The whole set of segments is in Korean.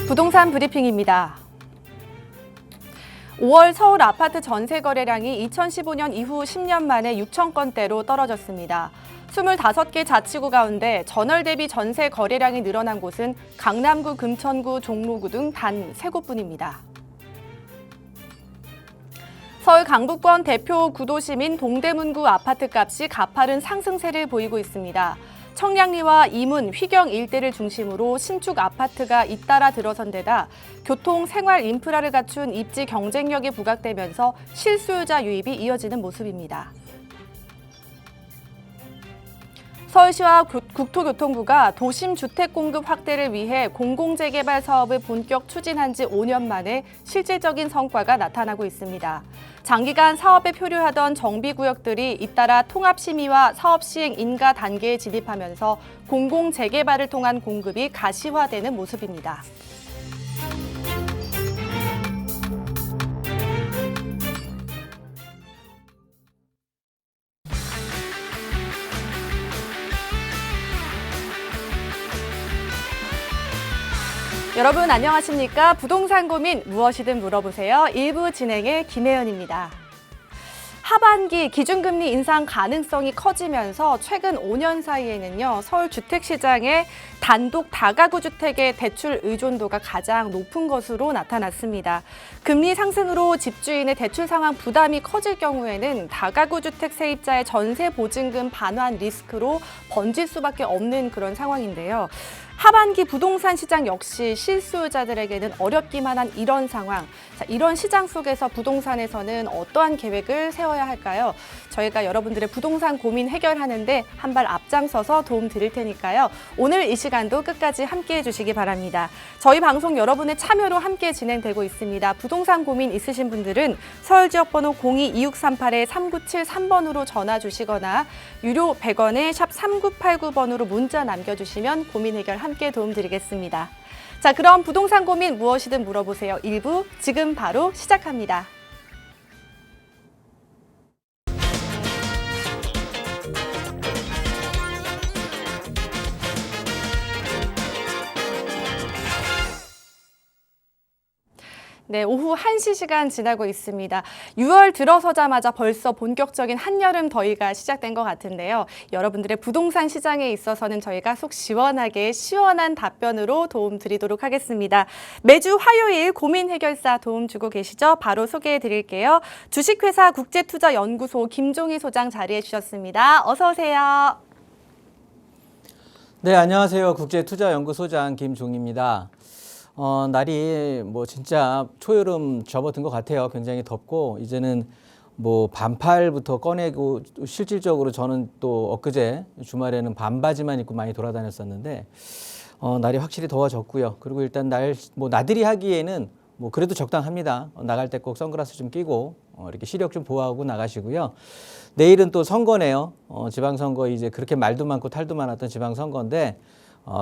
부동산 브리핑입니다. 5월 서울 아파트 전세 거래량이 2015년 이후 10년 만에 6천 건대로 떨어졌습니다. 25개 자치구 가운데 전월 대비 전세 거래량이 늘어난 곳은 강남구, 금천구, 종로구 등 단 3곳뿐입니다. 서울 강북권 대표 구도심인 동대문구 아파트값이 가파른 상승세를 보이고 있습니다. 청량리와 이문, 휘경 일대를 중심으로 신축 아파트가 잇따라 들어선 데다 교통, 생활 인프라를 갖춘 입지 경쟁력이 부각되면서 실수요자 유입이 이어지는 모습입니다. 서울시와 국토교통부가 도심 주택 공급 확대를 위해 공공재개발 사업을 본격 추진한 지 5년 만에 실질적인 성과가 나타나고 있습니다. 장기간 사업에 표류하던 정비구역들이 잇따라 통합심의와 사업시행 인가 단계에 진입하면서 공공재개발을 통한 공급이 가시화되는 모습입니다. 여러분 안녕하십니까? 부동산 고민 무엇이든 물어보세요. 1부 진행의 김혜연입니다. 하반기 기준금리 인상 가능성이 커지면서 최근 5년 사이에는요, 서울 주택시장의 단독 다가구 주택의 대출 의존도가 가장 높은 것으로 나타났습니다. 금리 상승으로 집주인의 대출 상환 부담이 커질 경우에는 다가구 주택 세입자의 전세 보증금 반환 리스크로 번질 수밖에 없는 그런 상황인데요. 하반기 부동산 시장 역시 실수요자들에게는 어렵기만 한 이런 상황. 자, 이런 시장 속에서 부동산에서는 어떠한 계획을 세워야 할까요? 저희가 여러분들의 부동산 고민 해결하는데 한 발 앞장서서 도움 드릴 테니까요. 오늘 이 시간도 끝까지 함께해 주시기 바랍니다. 저희 방송 여러분의 참여로 함께 진행되고 있습니다. 부동산 고민 있으신 분들은 서울 지역번호 02-2638-3973번으로 전화 주시거나 유료 100원에 샵 3989번으로 문자 남겨주시면 고민 해결 함께 도움드리겠습니다. 자, 그럼 부동산 고민 무엇이든 물어보세요. 1부 지금 바로 시작합니다. 네, 오후 1시 시간 지나고 있습니다. 6월 들어서자마자 벌써 본격적인 한여름 더위가 시작된 것 같은데요. 여러분들의 부동산 시장에 있어서는 저희가 속 시원하게 시원한 답변으로 도움 드리도록 하겠습니다. 매주 화요일 고민 해결사 도움 주고 계시죠? 바로 소개해 드릴게요. 주식회사 국제투자연구소 김종희 소장 자리해 주셨습니다. 어서 오세요. 네, 안녕하세요. 국제투자연구소장 김종희입니다. 날이 뭐 진짜 초여름 접어든 것 같아요. 굉장히 덥고 이제는 뭐 반팔부터 꺼내고 실질적으로 저는 또 엊그제 주말에는 반바지만 입고 많이 돌아다녔었는데 날이 확실히 더워졌고요. 그리고 일단 나들이 하기에는 뭐 그래도 적당합니다. 나갈 때 꼭 선글라스 좀 끼고 이렇게 시력 좀 보호하고 나가시고요. 내일은 또 선거네요. 지방선거 이제 그렇게 말도 많고 탈도 많았던 지방선거인데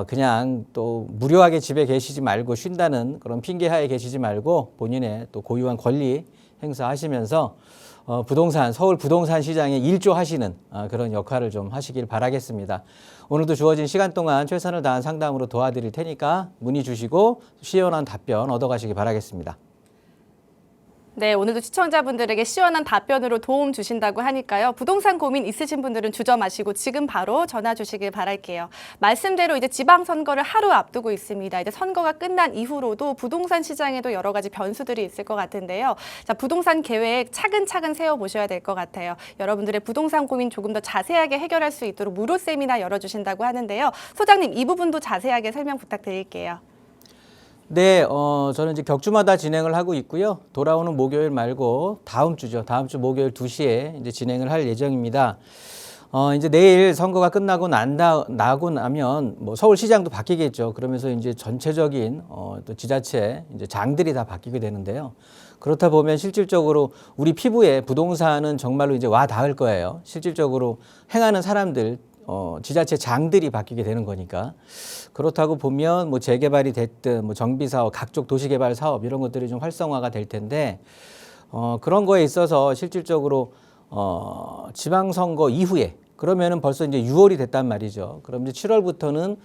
그냥 또 무료하게 집에 계시지 말고 쉰다는 그런 핑계하에 계시지 말고 본인의 또 고유한 권리 행사하시면서 서울 부동산 시장에 일조하시는 그런 역할을 좀 하시길 바라겠습니다. 오늘도 주어진 시간 동안 최선을 다한 상담으로 도와드릴 테니까 문의 주시고 시원한 답변 얻어가시기 바라겠습니다. 네, 오늘도 시청자분들에게 시원한 답변으로 도움 주신다고 하니까요. 부동산 고민 있으신 분들은 주저 마시고 지금 바로 전화 주시길 바랄게요. 말씀대로 이제 지방선거를 하루 앞두고 있습니다. 이제 선거가 끝난 이후로도 부동산 시장에도 여러 가지 변수들이 있을 것 같은데요. 자, 부동산 계획 차근차근 세워보셔야 될 것 같아요. 여러분들의 부동산 고민 조금 더 자세하게 해결할 수 있도록 무료 세미나 열어주신다고 하는데요. 소장님, 이 부분도 자세하게 설명 부탁드릴게요. 네, 저는 이제 격주마다 진행을 하고 있고요. 돌아오는 목요일 말고 다음 주죠. 다음 주 목요일 2시에 이제 진행을 할 예정입니다. 이제 내일 선거가 끝나고 나면 뭐 서울시장도 바뀌겠죠. 그러면서 이제 전체적인 또 지자체 이제 장들이 다 바뀌게 되는데요. 그렇다 보면 실질적으로 우리 피부에 부동산은 정말로 이제 와 닿을 거예요. 실질적으로 행하는 사람들, 지자체 장들이 바뀌게 되는 거니까. 그렇다고 보면 뭐 재개발이 됐든 뭐 정비사업, 각종 도시개발 사업 이런 것들이 좀 활성화가 될 텐데 그런 거에 있어서 실질적으로 지방선거 이후에 그러면은 벌써 이제 6월이 됐단 말이죠. 그럼 이제 7월부터는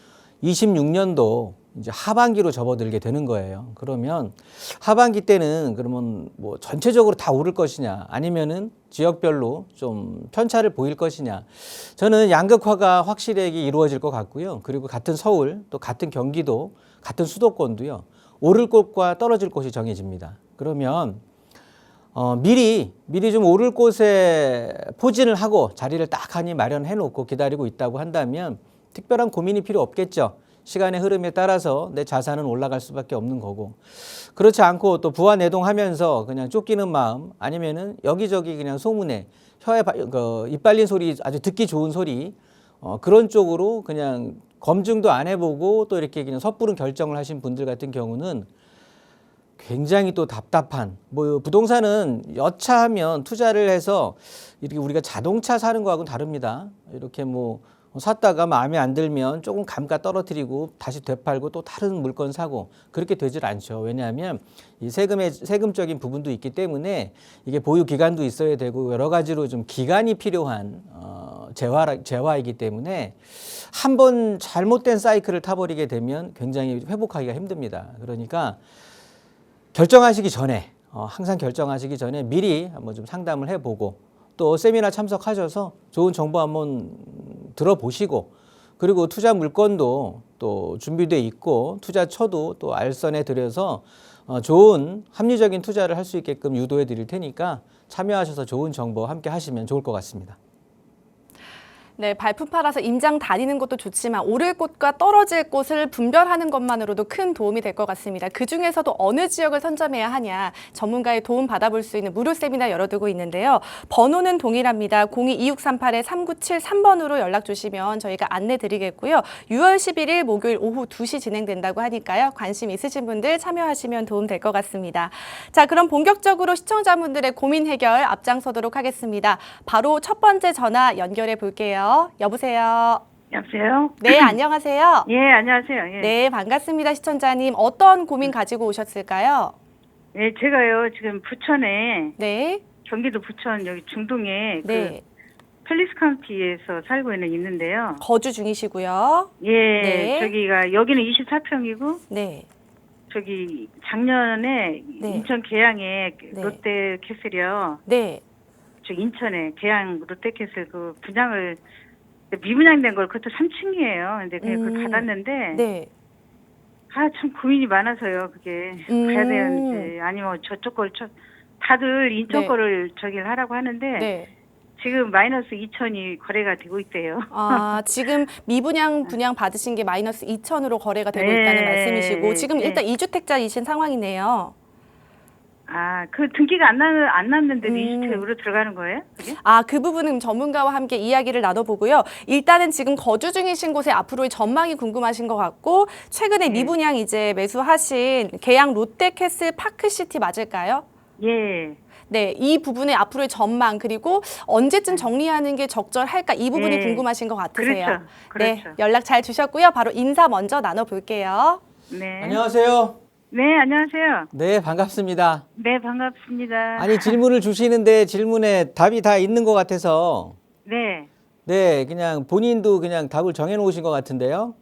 26년도 이제 하반기로 접어들게 되는 거예요. 그러면 하반기 때는 그러면 뭐 전체적으로 다 오를 것이냐 아니면은 지역별로 좀 편차를 보일 것이냐. 저는 양극화가 확실하게 이루어질 것 같고요. 그리고 같은 서울 또 같은 경기도 같은 수도권도요. 오를 곳과 떨어질 곳이 정해집니다. 그러면 미리 좀 오를 곳에 포진을 하고 자리를 딱하니 마련해 놓고 기다리고 있다고 한다면 특별한 고민이 필요 없겠죠. 시간의 흐름에 따라서 내 자산은 올라갈 수밖에 없는 거고, 그렇지 않고 또 부안해동하면서 그냥 쫓기는 마음 아니면은 여기저기 그냥 소문에 입 발린 소리 아주 듣기 좋은 소리 그런 쪽으로 그냥 검증도 안 해보고 또 이렇게 그냥 섣부른 결정을 하신 분들 같은 경우는 굉장히 또 답답한, 뭐 부동산은 여차하면 투자를 해서 이렇게 우리가 자동차 사는 거하고는 다릅니다. 이렇게 뭐 샀다가 마음에 안 들면 조금 감가 떨어뜨리고 다시 되팔고 또 다른 물건 사고 그렇게 되질 않죠. 왜냐하면 이 세금적인 부분도 있기 때문에 이게 보유 기간도 있어야 되고 여러 가지로 좀 기간이 필요한 재화이기 때문에 한 번 잘못된 사이클을 타버리게 되면 굉장히 회복하기가 힘듭니다. 그러니까 결정하시기 전에 항상 결정하시기 전에 미리 한번 좀 상담을 해보고 또 세미나 참석하셔서 좋은 정보 한번 들어보시고 그리고 투자 물건도 또 준비돼 있고 투자처도 또 알선해 드려서 좋은 합리적인 투자를 할 수 있게끔 유도해 드릴 테니까 참여하셔서 좋은 정보 함께 하시면 좋을 것 같습니다. 네, 발품 팔아서 임장 다니는 것도 좋지만 오를 곳과 떨어질 곳을 분별하는 것만으로도 큰 도움이 될 것 같습니다. 그중에서도 어느 지역을 선점해야 하냐 전문가의 도움 받아볼 수 있는 무료 세미나 열어두고 있는데요. 번호는 동일합니다. 02-2638-3973번으로 연락 주시면 저희가 안내 드리겠고요. 6월 11일 목요일 오후 2시 진행된다고 하니까요. 관심 있으신 분들 참여하시면 도움 될 것 같습니다. 자, 그럼 본격적으로 시청자분들의 고민 해결 앞장서도록 하겠습니다. 바로 첫 번째 전화 연결해 볼게요. 여보세요. 여보세요? 네, 안녕하세요. 예, 안녕하세요. 예. 네, 반갑습니다. 시청자님. 어떤 고민 가지고 오셨을까요? 예, 제가요, 지금 부천에, 네. 경기도 부천 여기 중동에 네. 그 팰리스 카운티에서 살고 있는데요. 거주 중이시고요. 예, 네. 저기가, 여기는 24평이고, 네. 저기 작년에 네. 인천 계양에 네. 롯데 캐슬이요. 네. 저 인천에 계양 롯데 캐슬 그 분양을, 미분양된 걸 그것도 3층이에요. 근데 그냥 그걸 받았는데, 네. 아, 참 고민이 많아서요, 그게. 가야 되는지, 아니면 저쪽 걸, 다들 인천 네. 거를 저기를 하라고 하는데, 네. 지금 마이너스 2천이 거래가 되고 있대요. 아, 지금 미분양 분양 받으신 게 마이너스 2천으로 거래가 되고 네. 있다는 말씀이시고 지금 네. 일단 2주택자이신 상황이네요. 아, 그 등기가 안 났는데 음. 이주택으로 들어가는 거예요? 그게? 아, 그 부분은 전문가와 함께 이야기를 나눠보고요. 일단은 지금 거주 중이신 곳의 앞으로의 전망이 궁금하신 것 같고 최근에 미분양 이제 매수하신 계양 롯데캐슬 파크시티 맞을까요? 예. 네, 이 부분의 앞으로의 전망 그리고 언제쯤 정리하는 게 적절할까 이 부분이 네. 궁금하신 것 같으세요. 그렇죠. 네, 그렇죠. 연락 잘 주셨고요. 바로 인사 먼저 나눠볼게요. 네. 안녕하세요. 네, 안녕하세요. 네, 반갑습니다. 네, 반갑습니다. 아니 질문을 주시는데 질문에 답이 다 있는 것 같아서 네. 네, 그냥 본인도 그냥 답을 정해 놓으신 것 같은데요.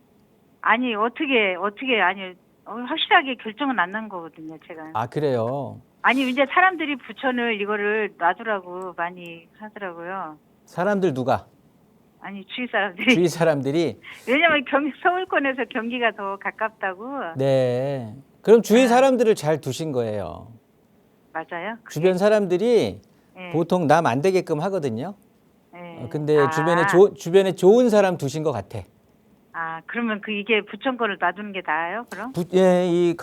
아니, 어떻게, 아니, 확실하게 결정은 안 난 거거든요, 제가. 아, 그래요. 아니, 이제 사람들이 부천을 이거를 놔두라고 많이 하더라고요. 사람들 누가? 아니, 주위 사람들이. 주위 사람들이. 왜냐면 서울권에서 경기가 더 가깝다고. 네. 그럼 주위 사람들을 잘 두신 거예요. 맞아요? 주변 사람들이 네. 보통 남 안 되게끔 하거든요. 네. 근데 아, 주변에 좋은 사람 두신 것 같아. 아, 그러면 이게 부천 거를 놔두는 게 나아요, 그럼? 예,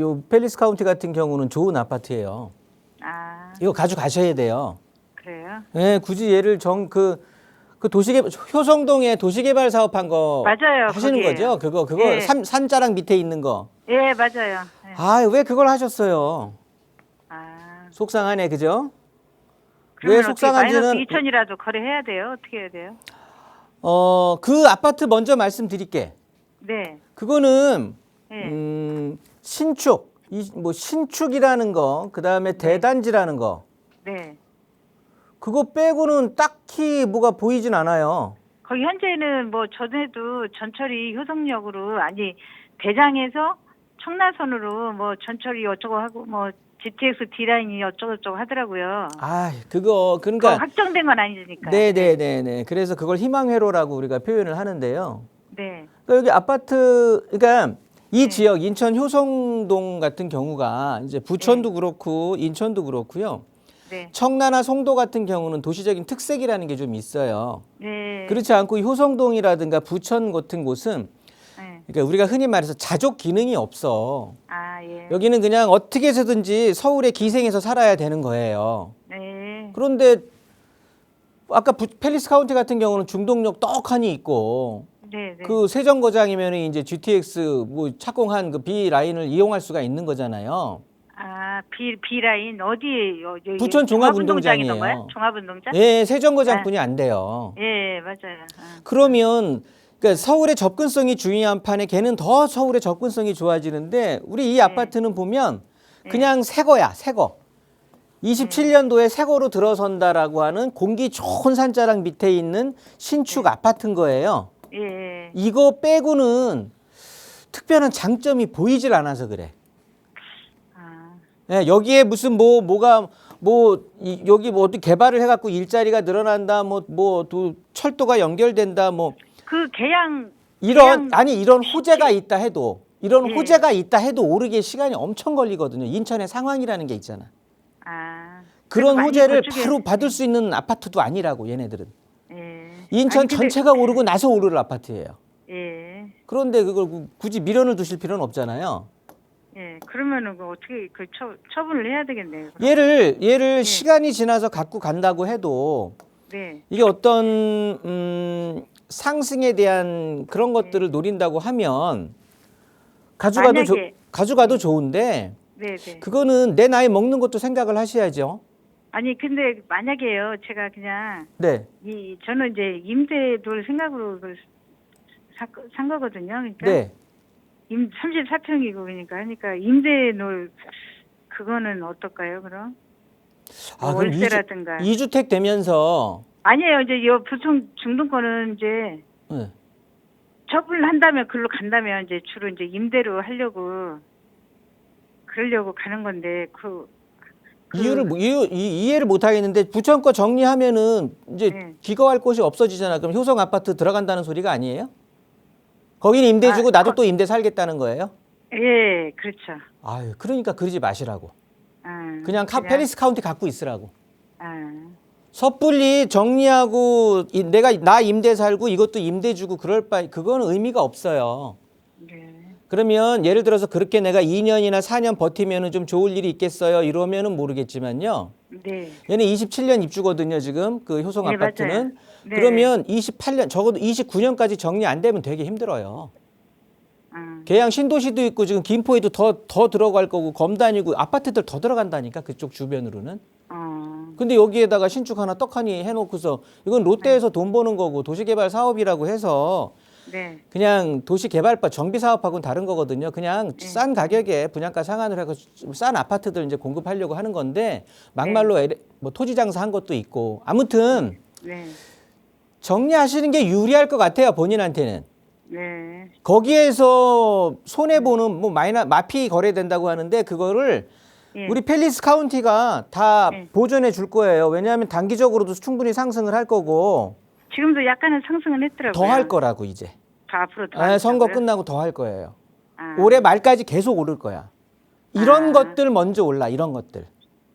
요 팰리스 카운티 같은 경우는 좋은 아파트예요. 아, 이거 가져가셔야 돼요. 그래요? 예, 굳이 얘를 효성동에 도시개발 사업한 거 맞아요, 하시는 거기에요. 거죠? 그거 네. 산자락 밑에 있는 거. 예, 맞아요. 네. 아, 왜 그걸 하셨어요? 아, 속상하네, 그죠? 그러면 왜 속상한지는 마이너스 2천이라도 거래해야 돼요? 어떻게 해야 돼요? 그 아파트 먼저 말씀드릴게. 네. 그거는 네. 신축이라는 거, 그다음에 대단지라는 거. 네. 그거 빼고는 딱히 뭐가 보이진 않아요. 거기 현재는 뭐 전에도 전철이 효성역으로 아니 대장에서 청라선으로 뭐 전철이 어쩌고 하고 뭐 GTX D라인이 어쩌고저쩌고 하더라고요. 아, 그거 그거 그러니까 확정된 건 아니니까. 네네네네. 그래서 그걸 희망회로라고 우리가 표현을 하는데요. 네. 그러니까 여기 아파트, 그러니까 이 네. 지역 인천 효성동 같은 경우가 이제 부천도 그렇고 인천도 그렇고요. 네. 청라나 송도 같은 경우는 도시적인 특색이라는 게 좀 있어요. 네. 그렇지 않고 이 효성동이라든가 부천 같은 곳은 네. 그러니까 우리가 흔히 말해서 자족 기능이 없어. 아, 예. 여기는 그냥 어떻게 해서든지 서울에 기생해서 살아야 되는 거예요. 네. 그런데 아까 팰리스 카운티 같은 경우는 중동역 떡하니 있고 네, 네. 그 세정거장이면 이제 GTX 뭐 착공한 그 B 라인을 이용할 수가 있는 거잖아요. 아, B라인 어디에 여기 부천 종합운동장이에요. 종합운동장인가요? 종합운동장? 예, 세정거장뿐이 안 돼요. 예, 맞아요. 아. 그러면 그러니까 서울의 접근성이 중요한 판에 걔는 더 서울의 접근성이 좋아지는데 우리 이 아파트는 보면 그냥 새 거야, 새 거. 27년도에 새 거로 들어선다라고 하는 공기 좋은 산자락 밑에 있는 신축 아파트인 거예요. 예. 이거 빼고는 특별한 장점이 보이질 않아서 그래. 아. 예, 여기에 무슨 여기 뭐 어떻게 개발을 해갖고 일자리가 늘어난다, 또 철도가 연결된다, 그 계양 이런 호재가 있다 해도 이런 예. 호재가 있다 해도 오르기에 시간이 엄청 걸리거든요. 인천의 상황이라는 게 있잖아. 아. 그런 많이 호재를 그쪽에- 바로 받을 수 있는 아파트도 아니라고 얘네들은. 예. 인천 아니, 근데- 전체가 오르고 나서 오를 아파트예요. 예. 그런데 그걸 굳이 미련을 두실 필요는 없잖아요. 예. 그러면은 그 어떻게 그 처분을 해야 되겠네요. 그럼. 얘를 시간이 지나서 갖고 간다고 해도 네. 이게 어떤 상승에 대한 그런 것들을 노린다고 하면 만약에- 가져가도 좋은데 네, 네. 그거는 내 나이 먹는 것도 생각을 하셔야죠. 아니 근데 만약에요. 제가 그냥 네. 저는 이제 임대를 생각으로 산 거거든요. 그러니까 네. 34평이고 그러니까 임대 놓을 그거는 어떨까요? 그럼 아, 그럼 월세라든가 2주택 되면서 아니에요. 이제 부천 중동권은 이제 네. 처분을 한다면 글로 간다면 이제 주로 이제 임대로 그러려고 가는 건데 이해를 못 하겠는데 부천 거 정리하면은 이제 네. 기거할 곳이 없어지잖아. 그럼 효성 아파트 들어간다는 소리가 아니에요? 거기는 임대 주고 나도 또 임대 살겠다는 거예요? 예, 그렇죠. 아유, 그러니까 그러지 마시라고. 아, 그냥 팰리스 카운티 갖고 있으라고. 아, 섣불리 정리하고 나 임대 살고 이것도 임대 주고 그럴 바에 그거는 의미가 없어요. 네. 그러면 예를 들어서 그렇게 내가 2년이나 4년 버티면은 좀 좋을 일이 있겠어요. 이러면은 모르겠지만요. 네. 얘는 27년 입주거든요, 지금 그 효성 네, 아파트는. 맞아요. 네. 그러면 28년 적어도 29년까지 정리 안 되면 되게 힘들어요. 아, 계양 신도시도 있고 지금 김포에도 더 들어갈 거고 검단이고 아파트들 더 들어간다니까 그쪽 주변으로는. 근데 여기에다가 신축 하나 떡하니 해놓고서 이건 롯데에서 돈 버는 거고 도시개발 사업이라고 해서 네. 그냥 도시개발법 정비사업하고는 다른 거거든요. 그냥 싼 가격에 분양가 상한을 하고 싼 아파트들 이제 공급하려고 하는 건데 막말로 뭐 토지 장사한 것도 있고 아무튼 네. 정리하시는 게 유리할 것 같아요. 본인한테는. 네. 거기에서 손해 보는 마피 거래된다고 하는데 그거를 예. 우리 팰리스 카운티가 다 네. 보존해 줄 거예요. 왜냐하면 단기적으로도 충분히 상승을 할 거고 지금도 약간은 상승은 했더라고요. 더 할 거라고 이제. 더 앞으로 더. 선거 하겠다고요? 끝나고 더 할 거예요. 아, 올해 말까지 계속 오를 거야. 이런 아. 것들 먼저 올라. 이런 것들.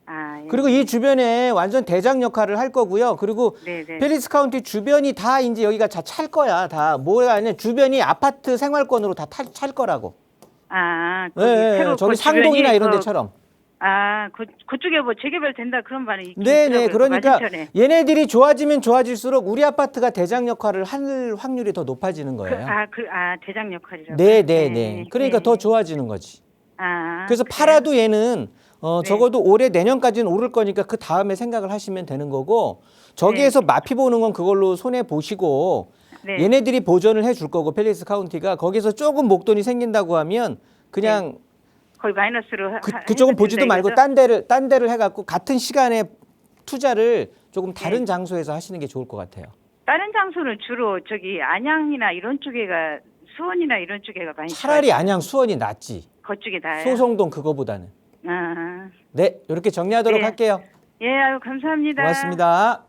아, 예. 그리고 이 주변에 완전 대장 역할을 할 거고요. 그리고 네네. 팰리스 카운티 주변이 다 이제 여기가 다 찰 거야. 다 뭐가 아니라 주변이 아파트 생활권으로 다 찰 거라고. 아, 예, 예, 새로 저기 그 상동이나 주변이 이런 데처럼. 그쪽에 뭐 재개발 된다 그런 말이 있긴 네네. 있더라고요. 그러니까 맞은편에. 얘네들이 좋아지면 좋아질수록 우리 아파트가 대장 역할을 할 확률이 더 높아지는 거예요. 대장 역할이라고. 네네네. 그러니까 더 좋아지는 거지. 그래서 그래요? 팔아도 얘는 네. 적어도 올해 내년까지는 오를 거니까 그 다음에 생각을 하시면 되는 거고 저기에서 마피 보는 건 그걸로 손해 보시고 네. 얘네들이 보전을 해줄 거고 팰리스 카운티가 거기서 조금 목돈이 생긴다고 하면 그냥 거의 마이너스로 그쪽은 보지도 말고 이거죠? 딴 데를 해갖고 같은 시간에 투자를 조금 다른 장소에서 하시는 게 좋을 것 같아요. 다른 장소는 주로 저기 안양이나 이런 쪽에가 수원이나 이런 쪽에가 많이 차라리 좋아요. 안양 수원이 낫지. 그쪽에 나요. 소송동 그거보다는. 아, 네, 이렇게 정리하도록 네. 할게요. 예, 아유, 감사합니다. 고맙습니다.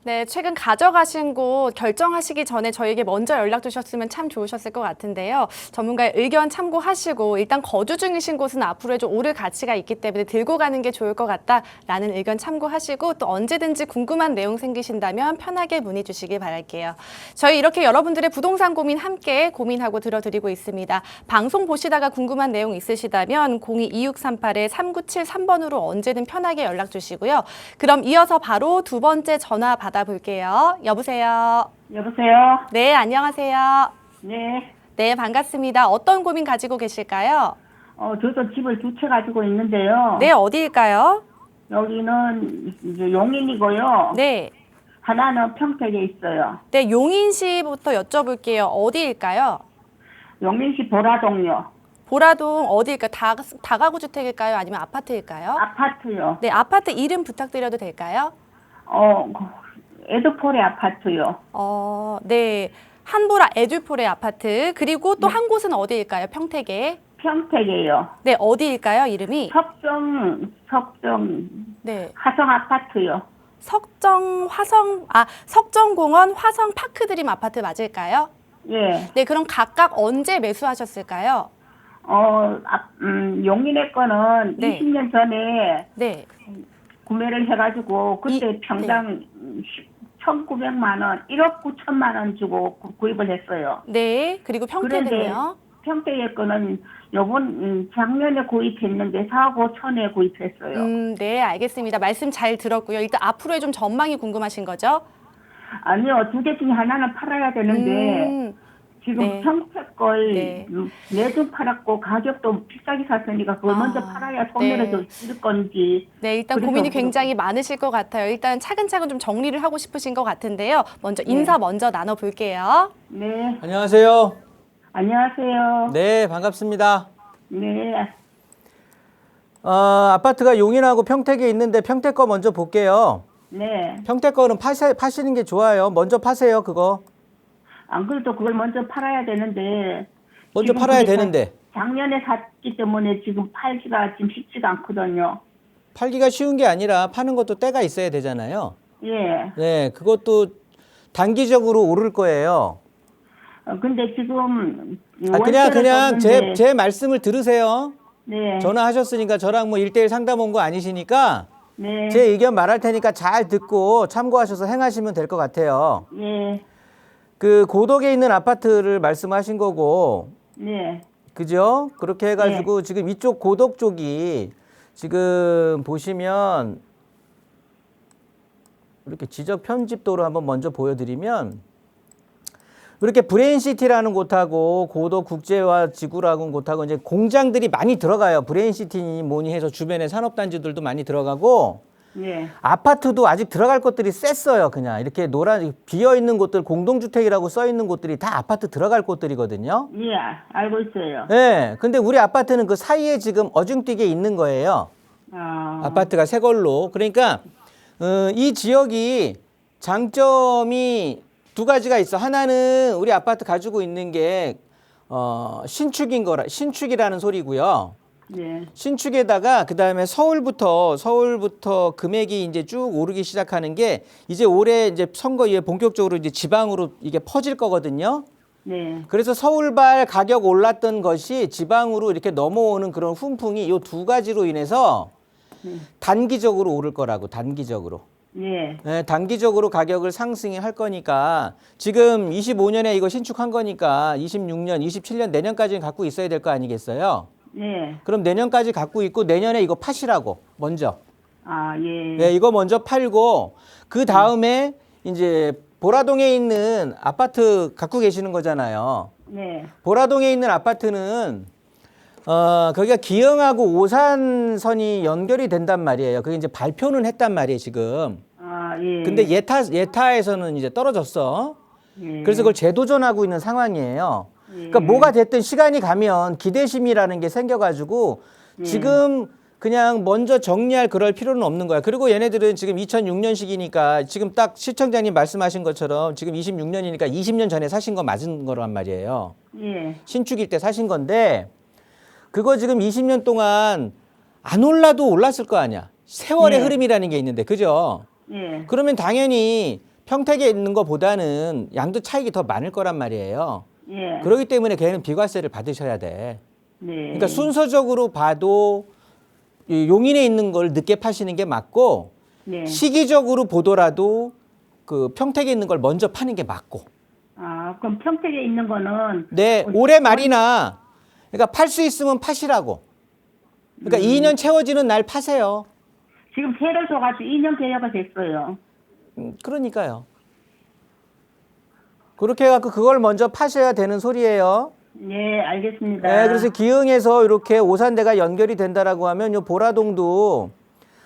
네, 최근 가져가신 곳 결정하시기 전에 저에게 먼저 연락 주셨으면 참 좋으셨을 것 같은데요. 전문가의 의견 참고하시고 일단 거주 중이신 곳은 앞으로 좀 오를 가치가 있기 때문에 들고 가는 게 좋을 것 같다라는 의견 참고하시고 또 언제든지 궁금한 내용 생기신다면 편하게 문의 주시기 바랄게요. 저희 이렇게 여러분들의 부동산 고민 함께 고민하고 들어드리고 있습니다. 방송 보시다가 궁금한 내용 있으시다면 02-2638-3973번으로 언제든 편하게 연락 주시고요. 그럼 이어서 바로 두 번째 전화 받아볼게요. 여보세요. 여보세요? 네, 안녕하세요. 네. 네, 반갑습니다. 어떤 고민 가지고 계실까요? 저도 집을 두 채 가지고 있는데요. 네, 어디일까요? 여기는 이제 용인이고요. 네. 하나는 평택에 있어요. 네, 용인시부터 여쭤볼게요. 어디일까요? 용인시 보라동요. 보라동 어디일까요? 다가구 주택일까요? 아니면 아파트일까요? 아파트요. 네, 아파트 이름 부탁드려도 될까요? 에드폴의 아파트요. 네. 한보라 에듀폴의 아파트. 그리고 또 한 곳은 어디일까요? 평택에. 평택에요. 네, 어디일까요? 이름이? 석정, 네. 화성 아파트요. 석정공원 화성 파크드림 아파트 맞을까요? 예. 네, 그럼 각각 언제 매수하셨을까요? 용인의 거는 네. 20년 전에 네. 구매를 해가지고 그때 평당 1,900만 원, 1억 9천만 원 주고 구입을 했어요. 네, 그리고 평택은요? 평택의 거는 요번 작년에 구입했는데 4억 5천에 구입했어요. 네, 알겠습니다. 말씀 잘 들었고요. 일단 앞으로의 좀 전망이 궁금하신 거죠? 아니요, 두 개 중에 하나는 팔아야 되는데 지금 네. 평택 걸 네. 내주 팔았고 가격도 비싸게 샀으니까 그걸 먼저 팔아야 손해를 더 줄 건지. 네, 일단 그래서 고민이 굉장히 많으실 것 같아요. 일단 차근차근 좀 정리를 하고 싶으신 것 같은데요. 먼저 인사 먼저 나눠볼게요. 네, 안녕하세요. 안녕하세요. 네, 반갑습니다. 네, 아파트가 용인하고 평택에 있는데 평택 거 먼저 볼게요. 네. 평택 거는 파시는 게 좋아요. 먼저 파세요, 그거. 안 그래도 그걸 먼저 팔아야 되는데. 먼저 지금 팔아야 그게 되는데. 작년에 샀기 때문에 지금 팔기가 지금 쉽지가 않거든요. 팔기가 쉬운 게 아니라 파는 것도 때가 있어야 되잖아요. 예. 네, 그것도 단기적으로 오를 거예요. 근데 지금 그냥 제 말씀을 들으세요. 네. 전화하셨으니까 저랑 뭐 1대1 상담 온 거 아니시니까 네. 제 의견 말할 테니까 잘 듣고 참고하셔서 행하시면 될 것 같아요. 예. 그 고덕에 있는 아파트를 말씀하신 거고, 네. 그죠? 그렇게 해가지고 지금 이쪽 고덕 쪽이 지금 보시면 이렇게 지적 편집도로 한번 먼저 보여드리면 이렇게 브레인시티라는 곳하고 고덕 국제화 지구라는 곳하고 이제 공장들이 많이 들어가요. 브레인시티니 뭐니 해서 주변에 산업단지들도 많이 들어가고 예. 아파트도 아직 들어갈 것들이 셌어요. 그냥 이렇게 노란 비어 있는 곳들 공동주택이라고 써 있는 곳들이 다 아파트 들어갈 곳들이거든요. 예. 알고 있어요. 네, 근데 우리 아파트는 그 사이에 지금 어중뛰게 있는 거예요. 아파트가 새 걸로. 그러니까 이 지역이 장점이 두 가지가 있어. 하나는 우리 아파트 가지고 있는 게 신축이라는 소리고요. 예. 신축에다가 그다음에 서울부터 금액이 이제 쭉 오르기 시작하는 게 이제 올해 이제 선거 이후에 본격적으로 이제 지방으로 이게 퍼질 거거든요. 네. 그래서 서울발 가격 올랐던 것이 지방으로 이렇게 넘어오는 그런 훈풍이 이 두 가지로 인해서 단기적으로 오를 거라고, 단기적으로. 예. 네, 단기적으로 가격을 상승할 거니까 지금 25년에 이거 신축한 거니까 26년, 27년 내년까지는 갖고 있어야 될 거 아니겠어요? 예. 그럼 내년까지 갖고 있고 내년에 이거 파시라고 먼저. 예. 네, 이거 먼저 팔고 그 다음에 이제 보라동에 있는 아파트 갖고 계시는 거잖아요. 네. 보라동에 있는 아파트는 거기가 기흥하고 오산선이 연결이 된단 말이에요. 그게 이제 발표는 했단 말이에요, 지금. 예. 근데 예타에서는 이제 떨어졌어. 예. 그래서 그걸 재도전하고 있는 상황이에요. 그러니까 뭐가 됐든 시간이 가면 기대심이라는 게 생겨가지고 지금 그냥 먼저 정리할 그럴 필요는 없는 거야. 그리고 얘네들은 지금 2006년식이니까 지금 딱 시청자님 말씀하신 것처럼 지금 26년이니까 20년 전에 사신 거 맞은 거란 말이에요. 예. 신축일 때 사신 건데 그거 지금 20년 동안 안 올라도 올랐을 거 아니야. 세월의 네. 흐름이라는 게 있는데, 그죠? 예. 그러면 당연히 평택에 있는 것보다는 양도 차익이 더 많을 거란 말이에요. 예. 그렇기 때문에 걔는 비과세를 받으셔야 돼. 네. 그러니까 순서적으로 봐도 이 용인에 있는 걸 늦게 파시는 게 맞고 네. 시기적으로 보더라도 그 평택에 있는 걸 먼저 파는 게 맞고. 아, 그럼 평택에 있는 거는 네, 올해 말이나 그러니까 팔 수 있으면 파시라고. 그러니까 2년 채워지는 날 파세요. 지금 세를 줘가지고 2년 계약가 됐어요. 그러니까요. 그렇게 해갖고 그걸 먼저 파셔야 되는 소리예요. 네, 알겠습니다. 네, 그래서 기흥에서 이렇게 오산대가 연결이 된다라고 하면 요 보라동도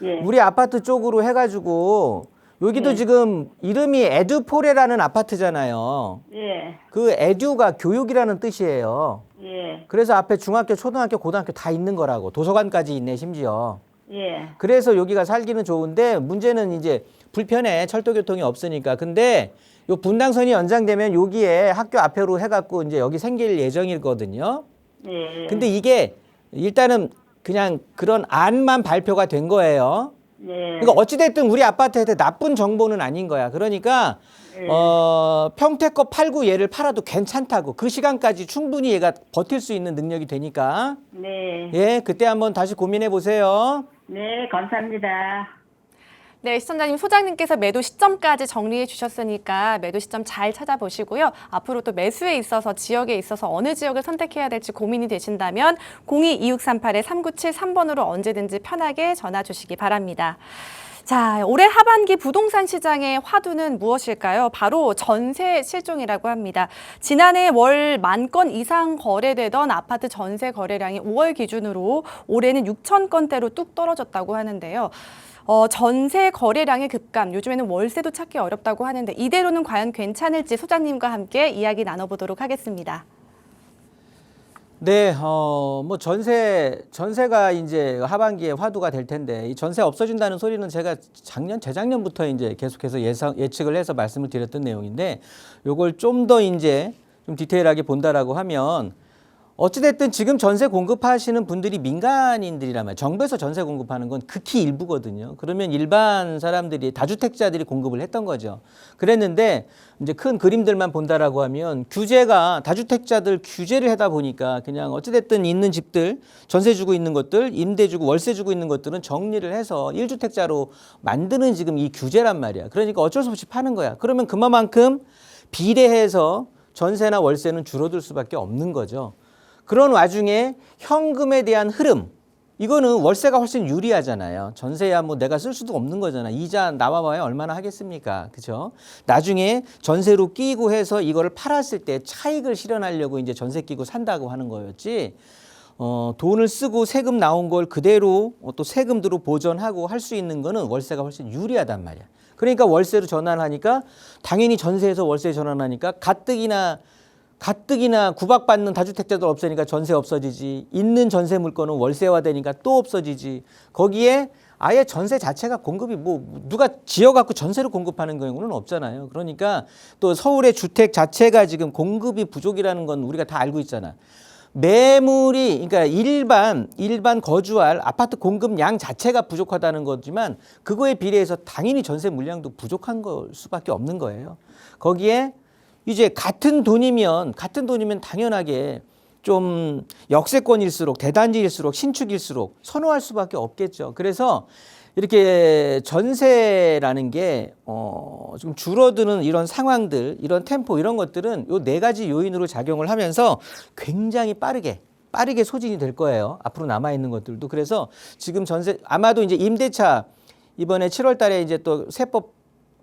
예. 우리 아파트 쪽으로 해가지고 여기도 네. 지금 이름이 에듀포레라는 아파트잖아요. 예. 그 에듀가 교육이라는 뜻이에요. 예. 그래서 앞에 중학교, 초등학교, 고등학교 다 있는 거라고. 도서관까지 있네, 심지어. 예. 그래서 여기가 살기는 좋은데 문제는 이제 불편해. 철도교통이 없으니까. 근데 요 분당선이 연장되면 여기에 학교 앞으로 해갖고 이제 여기 생길 예정이거든요. 예. 근데 이게 일단은 그냥 그런 안만 발표가 된 거예요. 예. 그러니까 어찌됐든 우리 아파트한테 나쁜 정보는 아닌 거야. 그러니까 예. 평택 거 팔고 얘를 팔아도 괜찮다고. 그 시간까지 충분히 얘가 버틸 수 있는 능력이 되니까. 네. 예, 그때 한번 다시 고민해 보세요. 네, 감사합니다. 네, 시청자님, 소장님께서 매도 시점까지 정리해 주셨으니까 매도 시점 잘 찾아보시고요. 앞으로 또 매수에 있어서 지역에 있어서 어느 지역을 선택해야 될지 고민이 되신다면 02-2638-3973번으로 언제든지 편하게 전화 주시기 바랍니다. 자, 올해 하반기 부동산 시장의 화두는 무엇일까요? 바로 전세 실종이라고 합니다. 지난해 월 10,000건 이상 거래되던 아파트 전세 거래량이 5월 기준으로 올해는 6,000건대로 뚝 떨어졌다고 하는데요. 전세 거래량의 급감, 요즘에는 월세도 찾기 어렵다고 하는데 이대로는 과연 괜찮을지 소장님과 함께 이야기 나눠보도록 하겠습니다. 네, 뭐 전세가 이제 하반기에 화두가 될 텐데 이 전세 없어진다는 소리는 제가 재작년부터 이제 계속해서 예측을 해서 말씀을 드렸던 내용인데 요걸 좀 더 이제 좀 디테일하게 본다라고 하면 어찌됐든 지금 전세 공급하시는 분들이 민간인들이라면 정부에서 전세 공급하는 건 극히 일부거든요. 그러면 일반 사람들이 다주택자들이 공급을 했던 거죠. 그랬는데 이제 큰 그림들만 본다라고 하면 규제가 다주택자들 규제를 하다 보니까 그냥 어찌됐든 있는 집들 전세 주고 있는 것들 임대 주고 월세 주고 있는 것들은 정리를 해서 1주택자로 만드는 지금 이 규제란 말이야. 그러니까 어쩔 수 없이 파는 거야. 그러면 그만큼 비례해서 전세나 월세는 줄어들 수밖에 없는 거죠. 그런 와중에 현금에 대한 흐름, 이거는 월세가 훨씬 유리하잖아요. 전세야 뭐 내가 쓸 수도 없는 거잖아. 이자 나와봐야 얼마나 하겠습니까? 그죠? 나중에 전세로 끼고 해서 이거를 팔았을 때 차익을 실현하려고 이제 전세 끼고 산다고 하는 거였지. 돈을 쓰고 세금 나온 걸 그대로 또 세금대로 보전하고 할 수 있는 거는 월세가 훨씬 유리하단 말이야. 그러니까 월세로 전환하니까 당연히 전세에서 월세 전환하니까 가뜩이나 구박받는 다주택자들 없으니까 전세 없어지지. 있는 전세 물건은 월세화되니까 또 없어지지. 거기에 아예 전세 자체가 공급이 뭐 누가 지어갖고 전세로 공급하는 경우는 없잖아요. 그러니까 또 서울의 주택 자체가 지금 공급이 부족이라는 건 우리가 다 알고 있잖아. 매물이 그러니까 일반 거주할 아파트 공급량 자체가 부족하다는 거지만 그거에 비례해서 당연히 전세 물량도 부족한 걸 수밖에 없는 거예요. 거기에 이제 같은 돈이면 당연하게 좀 역세권일수록 대단지일수록 신축일수록 선호할 수밖에 없겠죠. 그래서 이렇게 전세라는 게 좀 줄어드는 이런 상황들, 이런 템포 이런 것들은 요 네 가지 요인으로 작용을 하면서 굉장히 빠르게 소진이 될 거예요. 앞으로 남아 있는 것들도. 그래서 지금 전세 아마도 이제 임대차 이번에 7월 달에 이제 또 세법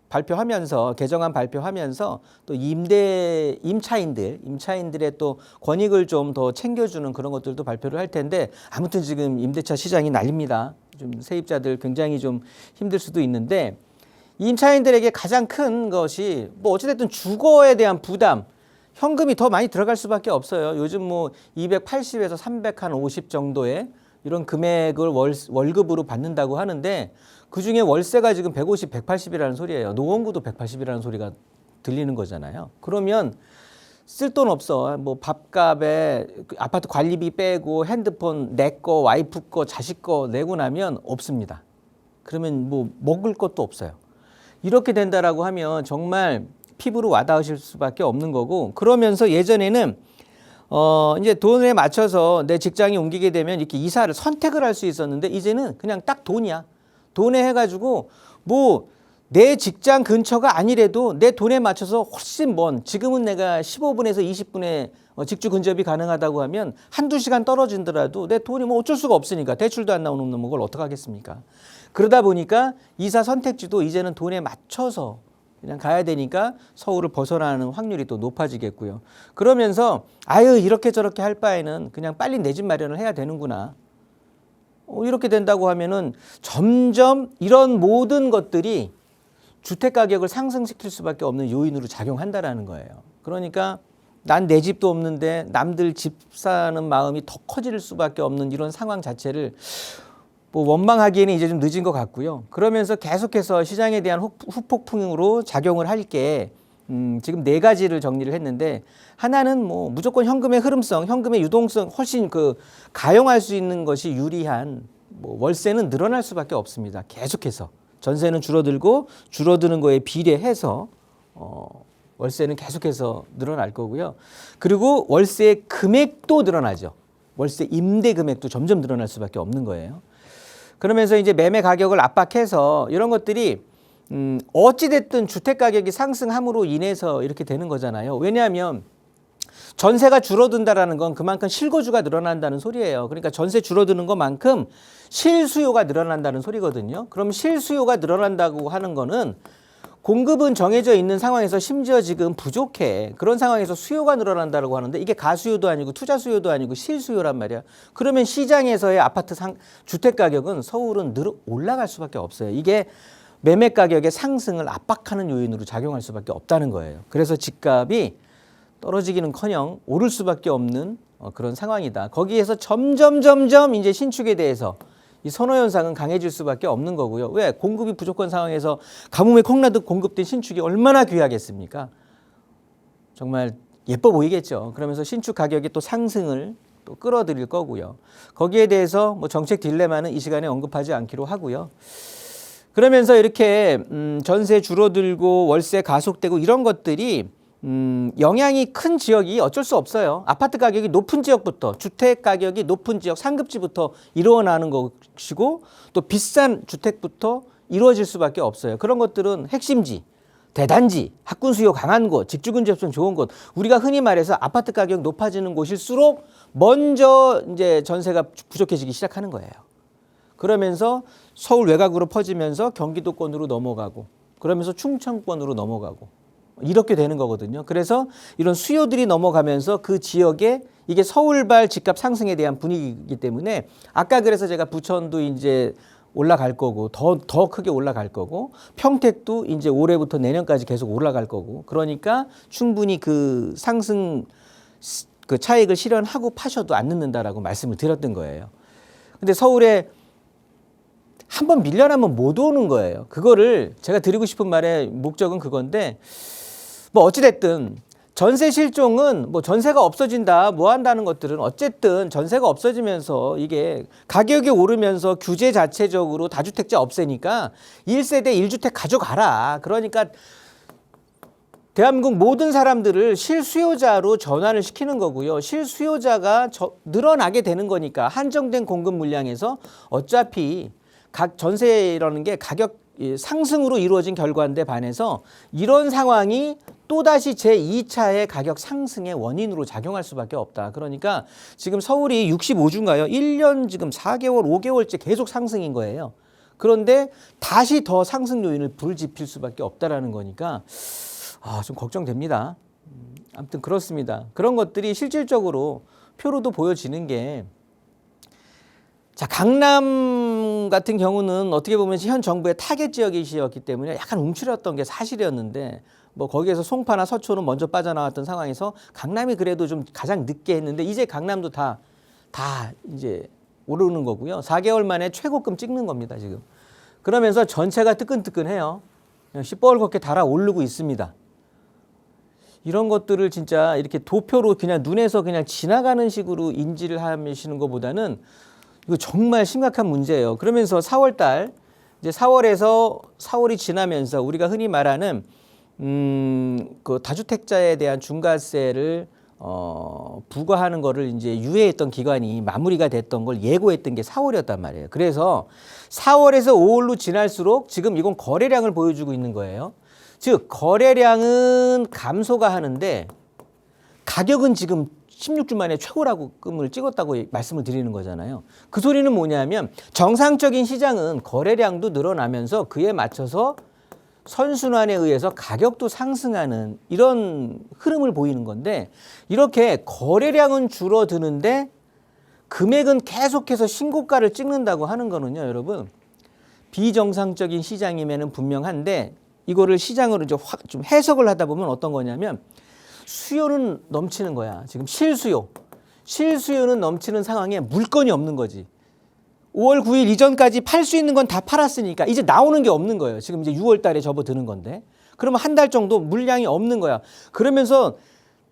발표하면서 개정안 발표하면서 또 임차인들의 또 권익을 좀 더 챙겨주는 그런 것들도 발표를 할 텐데 아무튼 지금 임대차 시장이 난립니다. 좀 세입자들 굉장히 좀 힘들 수도 있는데 임차인들에게 가장 큰 것이 뭐 어찌됐든 주거에 대한 부담, 현금이 더 많이 들어갈 수밖에 없어요. 요즘 뭐 280에서 350 정도의 이런 금액을 월급으로 받는다고 하는데 그중에 월세가 지금 150, 180이라는 소리예요. 노원구도 180이라는 소리가 들리는 거잖아요. 그러면 쓸 돈 없어. 뭐 밥값에 아파트 관리비 빼고 핸드폰 내 거, 와이프 거, 자식 거 내고 나면 없습니다. 그러면 뭐 먹을 것도 없어요. 이렇게 된다라고 하면 정말 피부로 와닿으실 수밖에 없는 거고, 그러면서 예전에는 이제 돈에 맞춰서 내 직장이 옮기게 되면 이렇게 이사를 선택을 할 수 있었는데 이제는 그냥 딱 돈이야. 돈에 해가지고 뭐 내 직장 근처가 아니래도 내 돈에 맞춰서 훨씬 먼, 지금은 내가 15분에서 20분에 직주 근접이 가능하다고 하면 한두 시간 떨어진더라도 내 돈이 뭐 어쩔 수가 없으니까, 대출도 안 나오는 놈은 걸 어떡하겠습니까? 그러다 보니까 이사 선택지도 이제는 돈에 맞춰서 그냥 가야 되니까 서울을 벗어나는 확률이 또 높아지겠고요. 그러면서 아유 이렇게 저렇게 할 바에는 그냥 빨리 내 집 마련을 해야 되는구나. 이렇게 된다고 하면은 점점 이런 모든 것들이 주택 가격을 상승시킬 수밖에 없는 요인으로 작용한다라는 거예요. 그러니까 난 내 집도 없는데 남들 집 사는 마음이 더 커질 수밖에 없는 이런 상황 자체를 뭐 원망하기에는 이제 좀 늦은 것 같고요. 그러면서 계속해서 시장에 대한 후폭풍으로 작용을 할 게 지금 4가지를 정리를 했는데, 하나는 뭐 무조건 현금의 흐름성, 현금의 유동성 훨씬 가용할 수 있는 것이 유리한 뭐 월세는 늘어날 수밖에 없습니다. 계속해서 전세는 줄어들고 줄어드는 거에 비례해서 월세는 계속해서 늘어날 거고요. 그리고 월세의 금액도 늘어나죠. 월세 임대 금액도 점점 늘어날 수밖에 없는 거예요. 그러면서 이제 매매 가격을 압박해서 이런 것들이 어찌됐든 주택 가격이 상승함으로 인해서 이렇게 되는 거잖아요. 왜냐하면 전세가 줄어든다라는 건 그만큼 실거주가 늘어난다는 소리예요. 그러니까 전세 줄어드는 것만큼 실수요가 늘어난다는 소리거든요. 그럼 실수요가 늘어난다고 하는 거는 공급은 정해져 있는 상황에서 심지어 지금 부족해. 그런 상황에서 수요가 늘어난다고 하는데 이게 가수요도 아니고 투자 수요도 아니고 실수요란 말이야. 그러면 시장에서의 아파트 주택 가격은 서울은 올라갈 수밖에 없어요. 이게 매매 가격의 상승을 압박하는 요인으로 작용할 수밖에 없다는 거예요. 그래서 집값이 떨어지기는커녕 오를 수밖에 없는 그런 상황이다. 거기에서 점점 이제 신축에 대해서 이 선호 현상은 강해질 수밖에 없는 거고요. 왜? 공급이 부족한 상황에서 가뭄에 콩나듯 공급된 신축이 얼마나 귀하겠습니까? 정말 예뻐 보이겠죠. 그러면서 신축 가격이 또 상승을 또 끌어들일 거고요. 거기에 대해서 뭐 정책 딜레마는 이 시간에 언급하지 않기로 하고요. 그러면서 이렇게 전세 줄어들고 월세 가속되고 이런 것들이 영향이 큰 지역이 어쩔 수 없어요. 아파트 가격이 높은 지역부터, 주택 가격이 높은 지역, 상급지부터 일어나는 것이고 또 비싼 주택부터 이루어질 수밖에 없어요. 그런 것들은 핵심지, 대단지, 학군 수요 강한 곳, 직주근 접점 좋은 곳, 우리가 흔히 말해서 아파트 가격 높아지는 곳일수록 먼저 이제 전세가 부족해지기 시작하는 거예요. 그러면서 서울 외곽으로 퍼지면서 경기도권으로 넘어가고, 그러면서 충청권으로 넘어가고, 이렇게 되는 거거든요. 그래서 이런 수요들이 넘어가면서 그 지역에 이게 서울발 집값 상승에 대한 분위기이기 때문에 아까 그래서 제가 부천도 이제 올라갈 거고 더 크게 올라갈 거고 평택도 이제 올해부터 내년까지 계속 올라갈 거고, 그러니까 충분히 그 상승 그 차익을 실현하고 파셔도 안 늦는다라고 말씀을 드렸던 거예요. 근데 서울에 한번 밀려나면 못 오는 거예요. 그거를 제가 드리고 싶은 말의 목적은 그건데, 뭐 어찌됐든 전세 실종은 뭐 전세가 없어진다 뭐 한다는 것들은 어쨌든 전세가 없어지면서 이게 가격이 오르면서 규제 자체적으로 다주택자 없애니까 1세대 1주택 가져가라. 그러니까 대한민국 모든 사람들을 실수요자로 전환을 시키는 거고요. 실수요자가 늘어나게 되는 거니까 한정된 공급 물량에서 어차피 각 전세라는 게 가격 상승으로 이루어진 결과인데 반해서 이런 상황이 또다시 제2차의 가격 상승의 원인으로 작용할 수밖에 없다. 그러니까 지금 서울이 65주인가요? 1년 지금 4개월, 5개월째 계속 상승인 거예요. 그런데 다시 더 상승 요인을 불지필 수밖에 없다라는 거니까 좀 걱정됩니다. 아무튼 그렇습니다. 그런 것들이 실질적으로 표로도 보여지는 게, 자, 강남 같은 경우는 어떻게 보면 현 정부의 타겟 지역이었기 때문에 약간 움츠렸던 게 사실이었는데, 뭐 거기에서 송파나 서초는 먼저 빠져나왔던 상황에서 강남이 그래도 좀 가장 늦게 했는데 이제 강남도 다 이제 오르는 거고요. 4개월 만에 최고점 찍는 겁니다, 지금. 그러면서 전체가 뜨끈뜨끈해요. 그냥 시뻘겋게 달아오르고 있습니다. 이런 것들을 진짜 이렇게 도표로 그냥 눈에서 그냥 지나가는 식으로 인지를 하시는 것보다는 이거 정말 심각한 문제예요. 그러면서 4월 달, 이제 4월이 지나면서 우리가 흔히 말하는 그 다주택자에 대한 중과세를 부과하는 거를 이제 유예했던 기간이 마무리가 됐던 걸 예고했던 게 4월이었단 말이에요. 그래서 4월에서 5월로 지날수록 지금 이건 거래량을 보여주고 있는 거예요. 즉 거래량은 감소가 하는데 가격은 지금 16주 만에 최고라고 금을 찍었다고 말씀을 드리는 거잖아요. 그 소리는 뭐냐면 정상적인 시장은 거래량도 늘어나면서 그에 맞춰서 선순환에 의해서 가격도 상승하는 이런 흐름을 보이는 건데 이렇게 거래량은 줄어드는데 금액은 계속해서 신고가를 찍는다고 하는 거는요, 여러분. 비정상적인 시장이면은 분명한데 이거를 시장으로 이제 좀 해석을 하다 보면 어떤 거냐면 수요는 넘치는 거야. 지금 실수요는 넘치는 상황에 물건이 없는 거지. 5월 9일 이전까지 팔 수 있는 건 다 팔았으니까 이제 나오는 게 없는 거예요. 지금 이제 6월 달에 접어드는 건데. 그러면 한 달 정도 물량이 없는 거야. 그러면서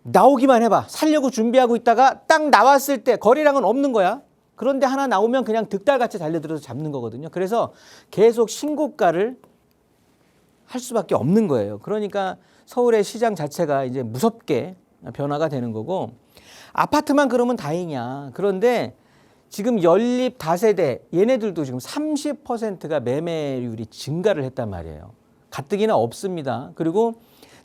나오기만 해봐. 살려고 준비하고 있다가 딱 나왔을 때 거래량은 없는 거야. 그런데 하나 나오면 그냥 득달같이 달려들어서 잡는 거거든요. 그래서 계속 신고가를 할 수밖에 없는 거예요. 그러니까 서울의 시장 자체가 이제 무섭게 변화가 되는 거고 아파트만 그러면 다행이야. 그런데 지금 연립 다세대 얘네들도 지금 30%가 매매율이 증가를 했단 말이에요. 가뜩이나 없습니다. 그리고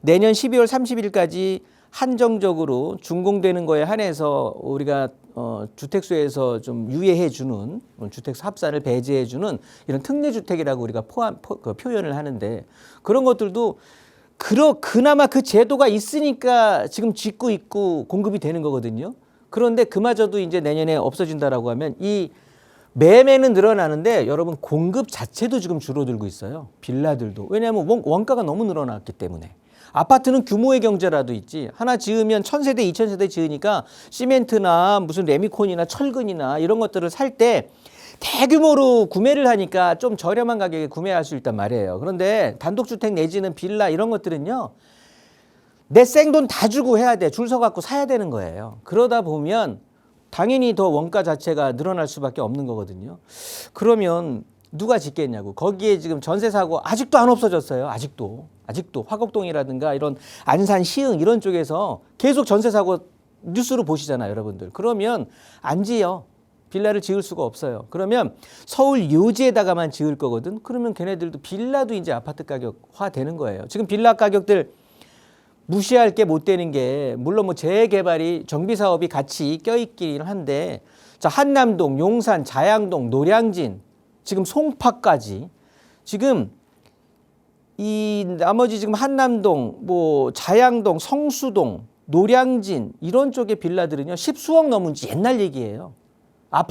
내년 12월 30일까지 한정적으로 준공되는 거에 한해서 우리가 주택수에서 좀 유예해 주는 주택수 합산을 배제해 주는 이런 특례주택이라고 우리가 표현을 하는데 그런 것들도 그나마 그 제도가 있으니까 지금 짓고 있고 공급이 되는 거거든요. 그런데 그마저도 이제 내년에 없어진다라고 하면 이 매매는 늘어나는데 여러분 공급 자체도 지금 줄어들고 있어요. 빌라들도. 왜냐하면 원가가 너무 늘어났기 때문에. 아파트는 규모의 경제라도 있지. 하나 지으면 1000세대, 2000세대 지으니까 시멘트나 무슨 레미콘이나 철근이나 이런 것들을 살 때 대규모로 구매를 하니까 좀 저렴한 가격에 구매할 수 있단 말이에요. 그런데 단독주택 내지는 빌라 이런 것들은요. 내 생돈 다 주고 해야 돼. 줄 서갖고 사야 되는 거예요. 그러다 보면 당연히 더 원가 자체가 늘어날 수밖에 없는 거거든요. 그러면 누가 짓겠냐고. 거기에 지금 전세 사고 아직도 안 없어졌어요. 아직도 화곡동이라든가 이런 안산 시흥 이런 쪽에서 계속 전세 사고 뉴스로 보시잖아요, 여러분들. 그러면 안 지어. 빌라를 지을 수가 없어요. 그러면 서울 요지에다가만 지을 거거든. 그러면 걔네들도 빌라도 이제 아파트 가격화 되는 거예요. 지금 빌라 가격들 무시할 게 못 되는 게 물론 뭐 재개발이 정비 사업이 같이 껴있긴 한데 자 한남동, 용산, 자양동, 노량진 지금 송파까지 지금 이 나머지 지금 한남동, 뭐 자양동, 성수동, 노량진 이런 쪽의 빌라들은요 10수억 넘은지 옛날 얘기예요.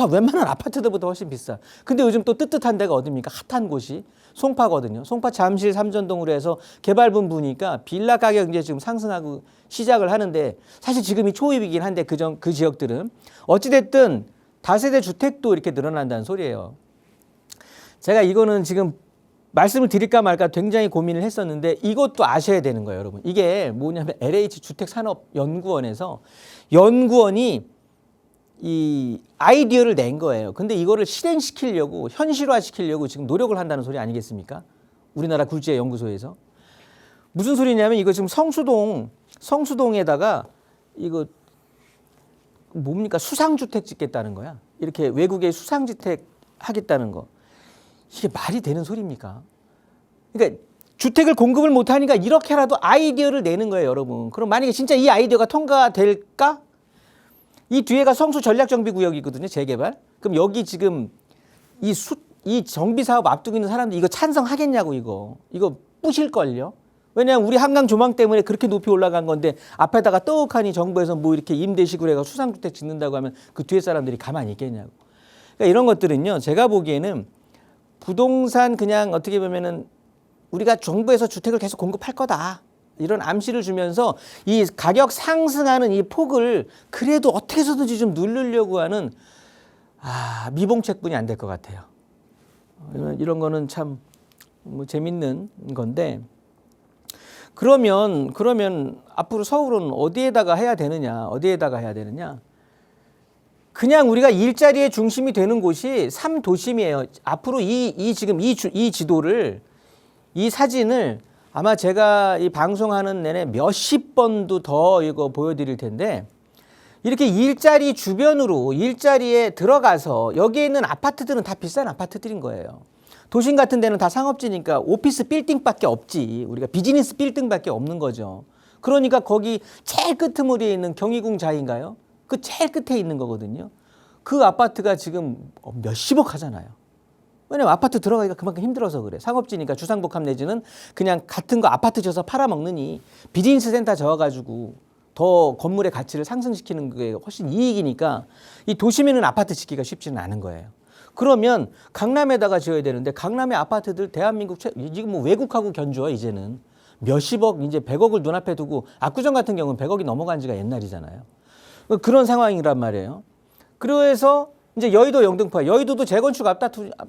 웬만한 아파트들보다 훨씬 비싸. 근데 요즘 또 뜨뜻한 데가 어딥니까? 핫한 곳이 송파거든요. 송파 잠실 삼전동으로 해서 개발분 보니까 빌라 가격 이제 지금 상승하고 시작을 하는데 사실 지금이 초입이긴 한데 그 지역들은 어찌됐든 다세대 주택도 이렇게 늘어난다는 소리예요. 제가 이거는 지금 말씀을 드릴까 말까 굉장히 고민을 했었는데 이것도 아셔야 되는 거예요, 여러분. 이게 뭐냐면 LH 주택산업연구원에서 연구원이 이 아이디어를 낸 거예요. 근데 이거를 실행시키려고 현실화시키려고 지금 노력을 한다는 소리 아니겠습니까? 우리나라 굴지의 연구소에서. 무슨 소리냐면 이거 지금 성수동에다가 이거 뭡니까? 수상주택 짓겠다는 거야. 이렇게 외국에 수상주택 하겠다는 거. 이게 말이 되는 소리입니까? 그러니까 주택을 공급을 못하니까 이렇게라도 아이디어를 내는 거예요, 여러분. 그럼 만약에 진짜 이 아이디어가 통과될까? 이 뒤에가 성수 전략정비구역이거든요, 재개발. 그럼 여기 지금 이 정비사업 앞두고 있는 사람들 이거 찬성하겠냐고, 이거 부실걸요? 왜냐하면 우리 한강 조망 때문에 그렇게 높이 올라간 건데 앞에다가 떡하니 정부에서 뭐 이렇게 임대식으로 해서 수상주택 짓는다고 하면 그 뒤에 사람들이 가만히 있겠냐고. 그러니까 이런 것들은요, 제가 보기에는 부동산 그냥 어떻게 보면은 우리가 정부에서 주택을 계속 공급할 거다. 이런 암시를 주면서 이 가격 상승하는 이 폭을 그래도 어떻게 해서든지 좀 누르려고 하는 미봉책분이 안 될 것 같아요. 이런 거는 참 뭐 재밌는 건데, 그러면 앞으로 서울은 어디에다가 해야 되느냐? 그냥 우리가 일자리의 중심이 되는 곳이 3도심이에요. 앞으로 지금 이 지도를, 이 사진을 아마 제가 이 방송하는 내내 몇십 번도 더 이거 보여드릴 텐데, 이렇게 일자리 주변으로 일자리에 들어가서 여기에 있는 아파트들은 다 비싼 아파트들인 거예요. 도심 같은 데는 다 상업지니까 오피스 빌딩밖에 없지. 우리가 비즈니스 빌딩밖에 없는 거죠. 그러니까 거기 제일 끄트머리에 있는 경희궁자인가요? 그 제일 끝에 있는 거거든요. 그 아파트가 지금 몇십억 하잖아요. 왜냐면 아파트 들어가기가 그만큼 힘들어서 그래. 상업지니까 주상복합 내지는 그냥 같은 거 아파트 져서 팔아먹느니 비즈니스 센터 져가지고 더 건물의 가치를 상승시키는 게 훨씬 이익이니까 이 도심에는 아파트 짓기가 쉽지는 않은 거예요. 그러면 강남에다가 지어야 되는데 강남의 아파트들 대한민국 지금 뭐 외국하고 견주어 이제는 몇십억 이제 100억을 눈앞에 두고 압구정 같은 경우는 100억이 넘어간 지가 옛날이잖아요. 그런 상황이란 말이에요. 그래서 이제 여의도 영등포, 여의도도 재건축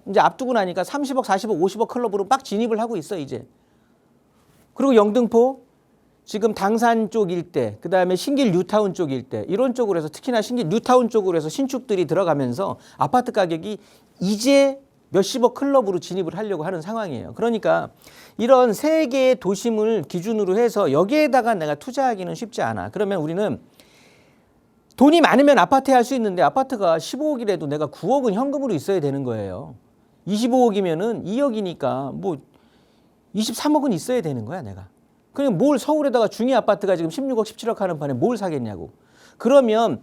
이제 앞두고 나니까 30억, 40억, 50억 클럽으로 막 진입을 하고 있어 이제. 그리고 영등포 지금 당산 쪽 일대, 그다음에 신길 뉴타운 쪽 일대 이런 쪽으로 해서 특히나 신길 뉴타운 쪽으로 해서 신축들이 들어가면서 아파트 가격이 이제 몇십억 클럽으로 진입을 하려고 하는 상황이에요. 그러니까 이런 세 개의 도심을 기준으로 해서 여기에다가 내가 투자하기는 쉽지 않아. 그러면 우리는 돈이 많으면 아파트 할 수 있는데 아파트가 15억이라도 내가 9억은 현금으로 있어야 되는 거예요. 25억이면은 2억이니까 뭐 23억은 있어야 되는 거야 내가. 그냥 뭘 서울에다가 중위 아파트가 지금 16억, 17억 하는 판에 뭘 사겠냐고. 그러면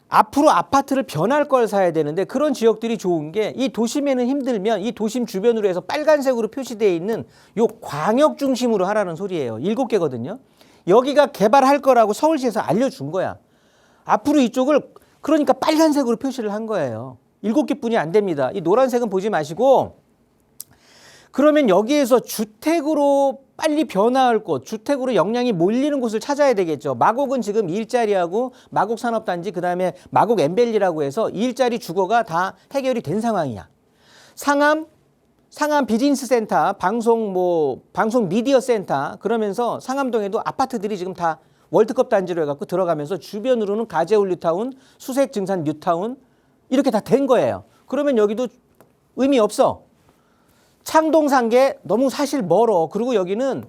앞으로 아파트를 변할 걸 사야 되는데 그런 지역들이 좋은 게 이 도심에는 힘들면 이 도심 주변으로 해서 빨간색으로 표시되어 있는 요 광역 중심으로 하라는 소리예요. 7개거든요. 여기가 개발할 거라고 서울시에서 알려준 거야. 앞으로 이쪽을 그러니까 빨간색으로 표시를 한 거예요. 7개뿐이 안 됩니다. 이 노란색은 보지 마시고 그러면 여기에서 주택으로 빨리 변화할 곳, 주택으로 역량이 몰리는 곳을 찾아야 되겠죠. 마곡은 지금 일자리하고 마곡 산업단지 그다음에 마곡 엠벨리라고 해서 일자리 주거가 다 해결이 된 상황이야. 상암 비즈니스 센터, 방송 미디어 센터 그러면서 상암동에도 아파트들이 지금 다 월드컵 단지로 해갖고 들어가면서 주변으로는 가재울 뉴타운, 수색 증산 뉴타운 이렇게 다 된 거예요. 그러면 여기도 의미 없어. 창동 산계 너무 사실 멀어. 그리고 여기는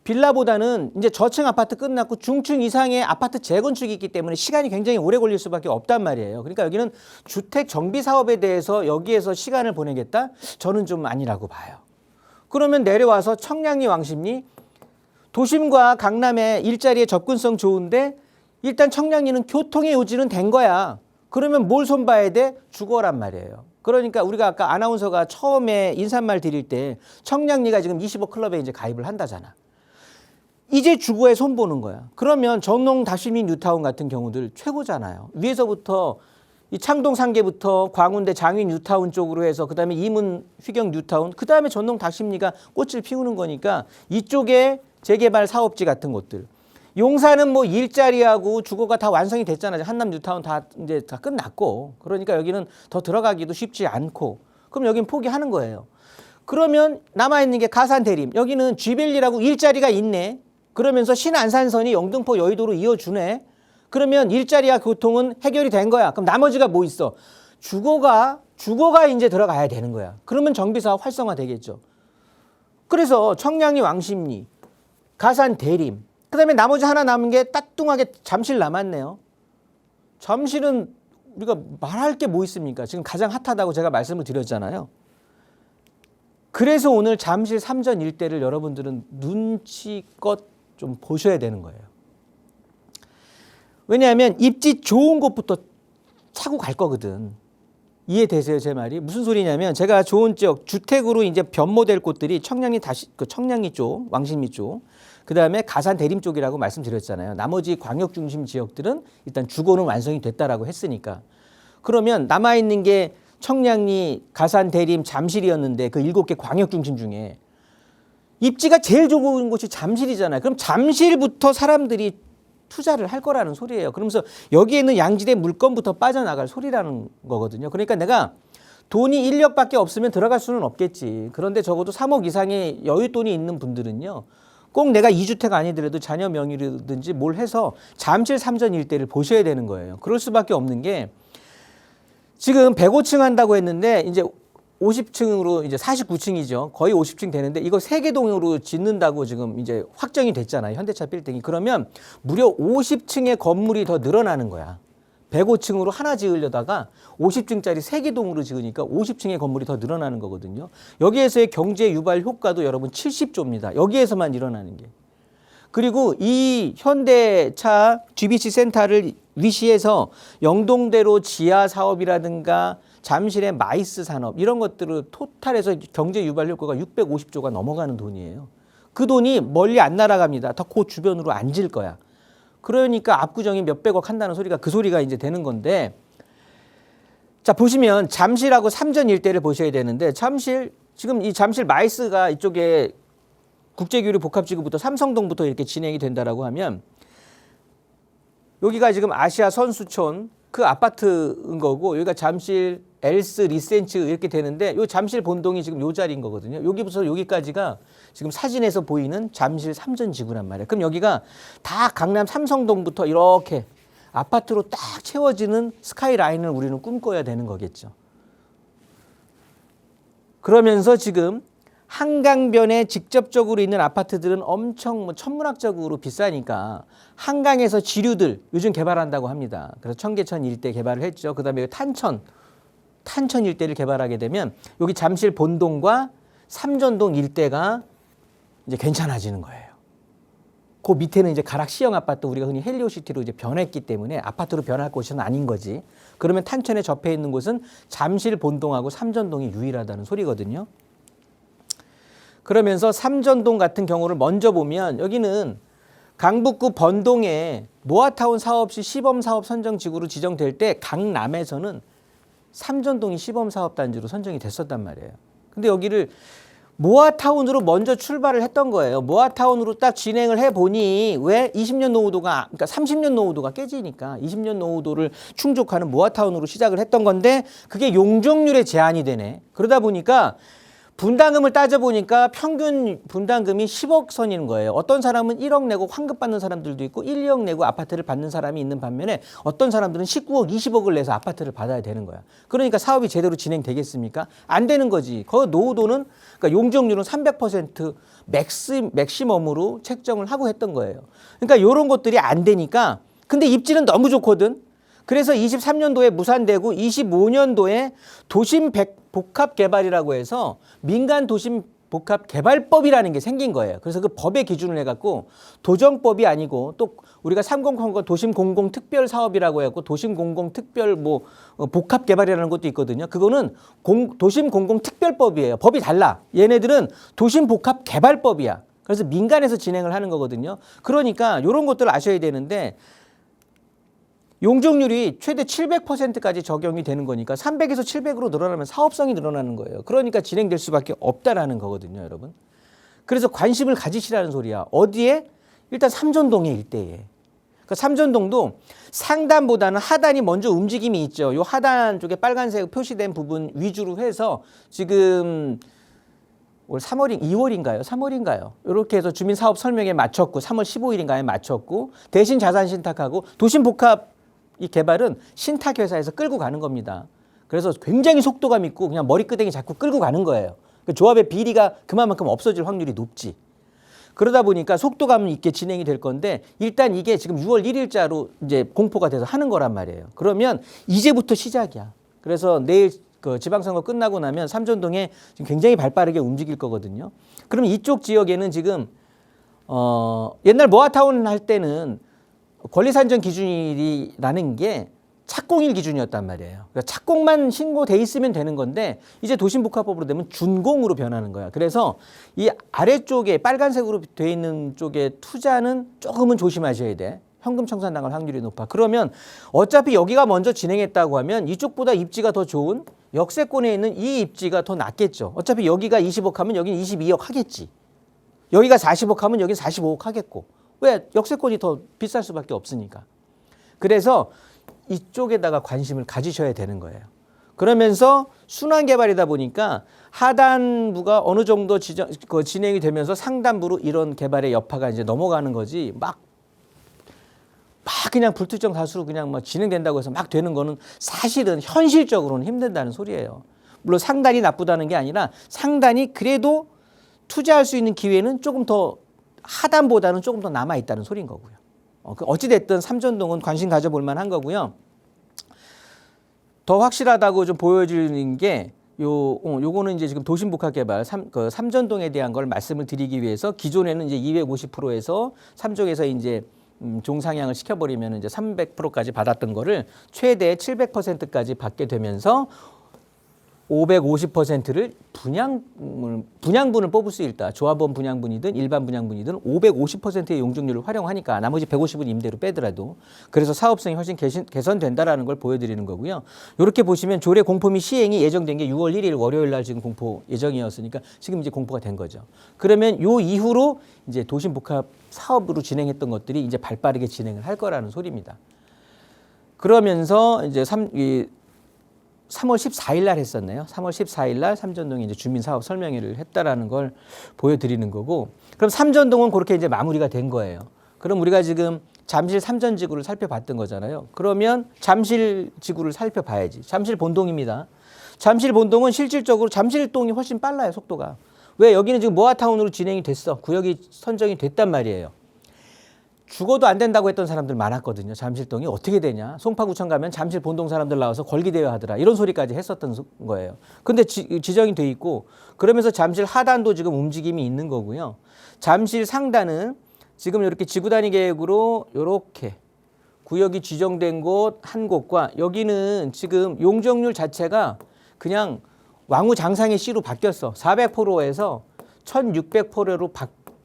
빌라보다는 이제 저층 아파트 끝났고 중층 이상의 아파트 재건축이 있기 때문에 시간이 굉장히 오래 걸릴 수밖에 없단 말이에요. 그러니까 여기는 주택 정비 사업에 대해서 여기에서 시간을 보내겠다? 저는 좀 아니라고 봐요. 그러면 내려와서 청량리 왕십리 도심과 강남의 일자리에 접근성 좋은데 일단 청량리는 교통의 요지는 된 거야. 그러면 뭘 손봐야 돼? 주거란 말이에요. 그러니까 우리가 아까 아나운서가 처음에 인사말 드릴 때 청량리가 지금 20억 클럽에 이제 가입을 한다잖아. 이제 주거에 손보는 거야. 그러면 전농 다시미 뉴타운 같은 경우들 최고잖아요. 위에서부터 이 창동 상계부터 광운대 장위 뉴타운 쪽으로 해서 그다음에 이문 휘경 뉴타운 그다음에 전농 다심리가 꽃을 피우는 거니까 이쪽에 재개발 사업지 같은 곳들. 용산은 뭐 일자리하고 주거가 다 완성이 됐잖아요. 한남 뉴타운 이제 다 끝났고. 그러니까 여기는 더 들어가기도 쉽지 않고. 그럼 여기는 포기하는 거예요. 그러면 남아있는 게 가산 대림. 여기는 쥐밸리라고 일자리가 있네. 그러면서 신안산선이 영등포 여의도로 이어주네. 그러면 일자리와 교통은 해결이 된 거야. 그럼 나머지가 뭐 있어? 주거가 이제 들어가야 되는 거야. 그러면 정비사업 활성화 되겠죠. 그래서 청량리 왕십리, 가산 대림, 그다음에 나머지 하나 남은 게 따뚱하게 잠실 남았네요. 잠실은 우리가 말할 게 뭐 있습니까? 지금 가장 핫하다고 제가 말씀을 드렸잖아요. 그래서 오늘 잠실 3전 일대를 여러분들은 눈치껏 좀 보셔야 되는 거예요. 왜냐하면 입지 좋은 곳부터 차고 갈 거거든. 이해되세요, 제 말이? 무슨 소리냐면 제가 좋은 지역 주택으로 이제 변모될 곳들이 청량리 쪽, 왕십리 쪽, 그다음에 가산 대림 쪽이라고 말씀드렸잖아요. 나머지 광역 중심 지역들은 일단 주거는 완성이 됐다라고 했으니까. 그러면 남아 있는 게 청량리, 가산 대림, 잠실이었는데 그 7개 광역 중심 중에 입지가 제일 좋은 곳이 잠실이잖아요. 그럼 잠실부터 사람들이 투자를 할 거라는 소리예요. 그러면서 여기에 있는 양질의 물건부터 빠져나갈 소리라는 거거든요. 그러니까 내가 돈이 1억밖에 없으면 들어갈 수는 없겠지. 그런데 적어도 3억 이상의 여윳돈이 있는 분들은요. 꼭 내가 2주택 아니더라도 자녀 명의라든지 뭘 해서 잠실 3전 일대를 보셔야 되는 거예요. 그럴 수밖에 없는 게 지금 105층 한다고 했는데 이제 50층으로 이제 49층이죠. 거의 50층 되는데 이거 3개동으로 짓는다고 지금 이제 확정이 됐잖아요. 현대차 빌딩이. 그러면 무려 50층의 건물이 더 늘어나는 거야. 105층으로 하나 지으려다가 50층짜리 3개동으로 지으니까 50층의 건물이 더 늘어나는 거거든요. 여기에서의 경제 유발 효과도 여러분 70조입니다. 여기에서만 일어나는 게. 그리고 이 현대차 GBC 센터를 위시해서 영동대로 지하 사업이라든가 잠실의 마이스 산업 이런 것들을 토탈해서 경제 유발 효과가 650조가 넘어가는 돈이에요. 그 돈이 멀리 안 날아갑니다. 다 그 주변으로 앉을 거야. 그러니까 압구정이 몇백억 한다는 소리가 그 소리가 이제 되는 건데 자 보시면 잠실하고 3전 일대를 보셔야 되는데 잠실 지금 이 잠실 마이스가 이쪽에 국제교류 복합지구부터 삼성동부터 이렇게 진행이 된다라고 하면 여기가 지금 아시아 선수촌 그 아파트인 거고 여기가 잠실 엘스 리센츠 이렇게 되는데 요 잠실 본동이 지금 요 자리인 거거든요. 여기부터 여기까지가 지금 사진에서 보이는 잠실 3전 지구란 말이에요. 그럼 여기가 다 강남 삼성동부터 이렇게 아파트로 딱 채워지는 스카이라인을 우리는 꿈꿔야 되는 거겠죠. 그러면서 지금 한강변에 직접적으로 있는 아파트들은 엄청 뭐 천문학적으로 비싸니까 한강에서 지류들 요즘 개발한다고 합니다. 그래서 청계천 일대 개발을 했죠. 그다음에 탄천 일대를 개발하게 되면 여기 잠실 본동과 삼전동 일대가 이제 괜찮아지는 거예요. 그 밑에는 이제 가락 시형 아파트 우리가 흔히 헬리오시티로 이제 변했기 때문에 아파트로 변할 곳은 아닌 거지. 그러면 탄천에 접해 있는 곳은 잠실 본동하고 삼전동이 유일하다는 소리거든요. 그러면서 삼전동 같은 경우를 먼저 보면 여기는 강북구 번동에 모아타운 사업 시 시범사업 선정지구로 지정될 때 강남에서는 삼전동이 시범사업단지로 선정이 됐었단 말이에요. 근데 여기를 모아타운으로 먼저 출발을 했던 거예요. 모아타운으로 딱 진행을 해보니 왜 20년 노후도가 그러니까 30년 노후도가 깨지니까 20년 노후도를 충족하는 모아타운으로 시작을 했던 건데 그게 용적률에 제한이 되네. 그러다 보니까 분담금을 따져보니까 평균 분담금이 10억 선인 거예요. 어떤 사람은 1억 내고 환급 받는 사람들도 있고 1, 2억 내고 아파트를 받는 사람이 있는 반면에 어떤 사람들은 19억, 20억을 내서 아파트를 받아야 되는 거야. 그러니까 사업이 제대로 진행되겠습니까? 안 되는 거지. 그 노후도는 그러니까 용적률은 300% 맥시멈으로 책정을 하고 했던 거예요. 그러니까 이런 것들이 안 되니까 근데 입지는 너무 좋거든. 그래서 23년도에 무산되고 25년도에 도심 복합 개발이라고 해서 민간 도심 복합 개발법이라는 게 생긴 거예요. 그래서 그 법의 기준을 해갖고 도정법이 아니고 또 우리가 3030 도심 공공 특별 사업이라고 해갖고 도심 공공 특별 뭐 복합 개발이라는 것도 있거든요. 그거는 도심 공공 특별법이에요. 법이 달라. 얘네들은 도심 복합 개발법이야. 그래서 민간에서 진행을 하는 거거든요. 그러니까 이런 것들을 아셔야 되는데 용적률이 최대 700%까지 적용이 되는 거니까 300에서 700으로 늘어나면 사업성이 늘어나는 거예요. 그러니까 진행될 수밖에 없다라는 거거든요, 여러분. 그래서 관심을 가지시라는 소리야. 어디에? 일단 삼전동의 일대에. 그러니까 삼전동도 상단보다는 하단이 먼저 움직임이 있죠. 이 하단 쪽에 빨간색 표시된 부분 위주로 해서 지금 올 3월인 2월인가요? 3월인가요? 이렇게 해서 주민사업 설명에 맞췄고 3월 15일인가에 맞췄고 대신 자산 신탁하고 도심복합 이 개발은 신탁회사에서 끌고 가는 겁니다. 그래서 굉장히 속도감 있고 그냥 머리끄댕이 잡고 끌고 가는 거예요. 그 조합의 비리가 그만큼 없어질 확률이 높지. 그러다 보니까 속도감 있게 진행이 될 건데 일단 이게 지금 6월 1일자로 이제 공포가 돼서 하는 거란 말이에요. 그러면 이제부터 시작이야. 그래서 내일 그 지방선거 끝나고 나면 삼전동에 지금 굉장히 발빠르게 움직일 거거든요. 그럼 이쪽 지역에는 지금 옛날 모아타운 할 때는 권리산정 기준이라는 게 착공일 기준이었단 말이에요. 그러니까 착공만 신고돼 있으면 되는 건데 이제 도심복합법으로 되면 준공으로 변하는 거야. 그래서 이 아래쪽에 빨간색으로 돼 있는 쪽에 투자는 조금은 조심하셔야 돼. 현금 청산 당할 확률이 높아. 그러면 어차피 여기가 먼저 진행했다고 하면 이쪽보다 입지가 더 좋은 역세권에 있는 이 입지가 더 낫겠죠. 어차피 여기가 20억 하면 여기는 22억 하겠지. 여기가 40억 하면 여기는 45억 하겠고. 왜? 역세권이 더 비쌀 수밖에 없으니까. 그래서 이쪽에다가 관심을 가지셔야 되는 거예요. 그러면서 순환개발이다 보니까 하단부가 어느 정도 진행이 되면서 상단부로 이런 개발의 여파가 이제 넘어가는 거지 막 그냥 불특정 다수로 그냥 막 진행된다고 해서 막 되는 거는 사실은 현실적으로는 힘든다는 소리예요. 물론 상단이 나쁘다는 게 아니라 상단이 그래도 투자할 수 있는 기회는 조금 더 하단보다는 조금 더 남아있다는 소리인 거고요. 어찌됐든 삼전동은 관심 가져볼 만한 거고요. 더 확실하다고 좀 보여지는 게 요거는 이제 지금 도심복합개발 삼전동에 대한 걸 말씀을 드리기 위해서 기존에는 이제 250%에서 3종에서 이제 종상향을 시켜버리면 이제 300%까지 받았던 거를 최대 700%까지 받게 되면서 550%를 분양분을 뽑을 수 있다. 조합원 분양분이든 일반 분양분이든 550%의 용적률을 활용하니까 나머지 150은 임대로 빼더라도 그래서 사업성이 훨씬 개선된다라는 걸 보여드리는 거고요. 이렇게 보시면 조례 공포 및 시행이 예정된 게 6월 1일 월요일 날 지금 공포 예정이었으니까 지금 이제 공포가 된 거죠. 그러면 요 이후로 이제 도심복합 사업으로 진행했던 것들이 이제 발빠르게 진행을 할 거라는 소리입니다. 그러면서 이제 3월 14일 날 했었네요. 3월 14일 날 삼전동에 이제 주민사업 설명회를 했다라는 걸 보여드리는 거고, 그럼 삼전동은 그렇게 이제 마무리가 된 거예요. 그럼 우리가 지금 잠실 삼전지구를 살펴봤던 거잖아요. 그러면 잠실 지구를 살펴봐야지. 잠실 본동입니다. 잠실 본동은 실질적으로 잠실동이 훨씬 빨라요, 속도가. 왜? 여기는 지금 모아타운으로 진행이 됐어. 구역이 선정이 됐단 말이에요. 죽어도 안 된다고 했던 사람들 많았거든요. 잠실동이 어떻게 되냐. 송파구청 가면 잠실 본동 사람들 나와서 걸기대회 하더라. 이런 소리까지 했었던 거예요. 근데 지정이 돼 있고, 그러면서 잠실 하단도 지금 움직임이 있는 거고요. 잠실 상단은 지금 이렇게 지구단위 계획으로 이렇게 구역이 지정된 곳 한 곳과 여기는 지금 용적률 자체가 그냥 왕우장상의 시로 바뀌었어. 400%에서 1600%로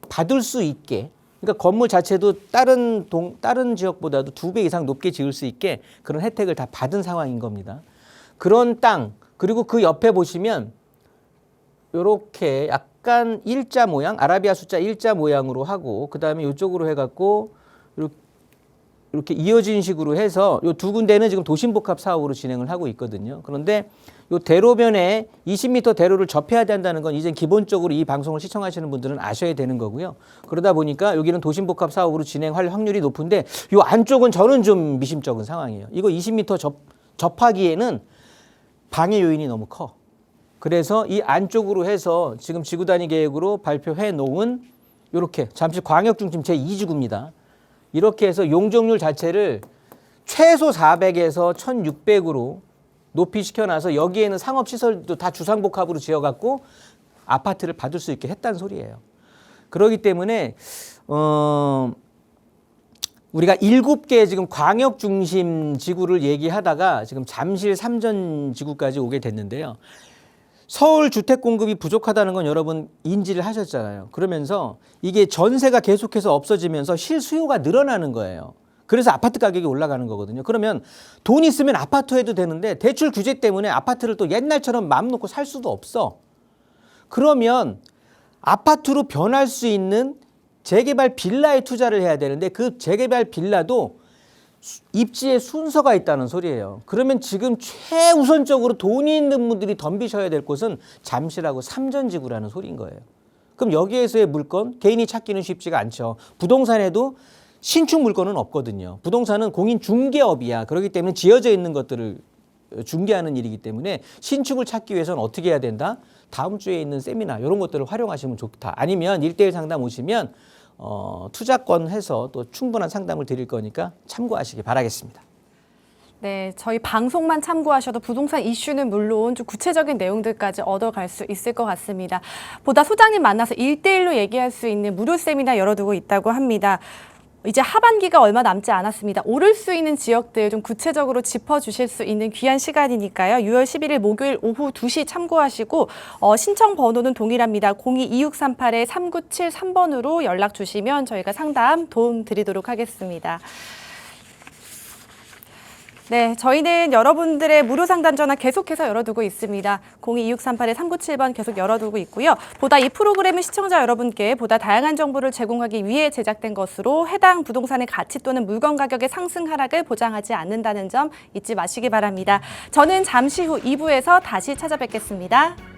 받을 수 있게, 그러니까 건물 자체도 다른 지역보다도 2배 이상 높게 지을 수 있게 그런 혜택을 다 받은 상황인 겁니다. 그런 땅, 그리고 그 옆에 보시면 이렇게 약간 일자 모양, 아라비아 숫자 일자 모양으로 하고, 그 다음에 이쪽으로 해갖고 이렇게 이어진 식으로 해서 이 두 군데는 지금 도심복합 사업으로 진행을 하고 있거든요. 그런데 이 대로변에 20m 대로를 접해야 된다는 건 이제 기본적으로 이 방송을 시청하시는 분들은 아셔야 되는 거고요. 그러다 보니까 여기는 도심복합 사업으로 진행할 확률이 높은데 이 안쪽은 저는 좀 미심쩍은 상황이에요. 이거 20m 접하기에는 방해 요인이 너무 커. 그래서 이 안쪽으로 해서 지금 지구단위 계획으로 발표해 놓은 이렇게 잠실 광역중심 제2지구입니다. 이렇게 해서 용적률 자체를 최소 400에서 1600으로 높이 시켜놔서 여기에는 상업시설도 다 주상복합으로 지어갖고 아파트를 받을 수 있게 했다는 소리예요. 그렇기 때문에 우리가 7개 지금 광역중심 지구를 얘기하다가 지금 잠실 삼전지구까지 오게 됐는데요. 서울 주택 공급이 부족하다는 건 여러분 인지를 하셨잖아요. 그러면서 이게 전세가 계속해서 없어지면서 실수요가 늘어나는 거예요. 그래서 아파트 가격이 올라가는 거거든요. 그러면 돈 있으면 아파트 해도 되는데 대출 규제 때문에 아파트를 또 옛날처럼 마음 놓고 살 수도 없어. 그러면 아파트로 변할 수 있는 재개발 빌라에 투자를 해야 되는데 그 재개발 빌라도 입지에 순서가 있다는 소리예요. 그러면 지금 최우선적으로 돈이 있는 분들이 덤비셔야 될 곳은 잠실하고 삼전지구라는 소리인 거예요. 그럼 여기에서의 물건, 개인이 찾기는 쉽지가 않죠. 부동산에도 신축 물건은 없거든요. 부동산은 공인 중개업이야. 그렇기 때문에 지어져 있는 것들을 중개하는 일이기 때문에 신축을 찾기 위해서는 어떻게 해야 된다? 다음 주에 있는 세미나 이런 것들을 활용하시면 좋다. 아니면 1:1 상담 오시면 투자권 해서 또 충분한 상담을 드릴 거니까 참고하시기 바라겠습니다. 네, 저희 방송만 참고하셔도 부동산 이슈는 물론 좀 구체적인 내용들까지 얻어갈 수 있을 것 같습니다. 보다 소장님 만나서 1:1로 얘기할 수 있는 무료 세미나 열어두고 있다고 합니다. 이제 하반기가 얼마 남지 않았습니다. 오를 수 있는 지역들 좀 구체적으로 짚어주실 수 있는 귀한 시간이니까요. 6월 11일 목요일 오후 2시 참고하시고 신청 번호는 동일합니다. 02-2638-3973번으로 연락 주시면 저희가 상담 도움 드리도록 하겠습니다. 네, 저희는 여러분들의 무료 상담 전화 계속해서 열어두고 있습니다. 022638-397번 계속 열어두고 있고요. 보다 이 프로그램은 시청자 여러분께 보다 다양한 정보를 제공하기 위해 제작된 것으로 해당 부동산의 가치 또는 물건 가격의 상승 하락을 보장하지 않는다는 점 잊지 마시기 바랍니다. 저는 잠시 후 2부에서 다시 찾아뵙겠습니다.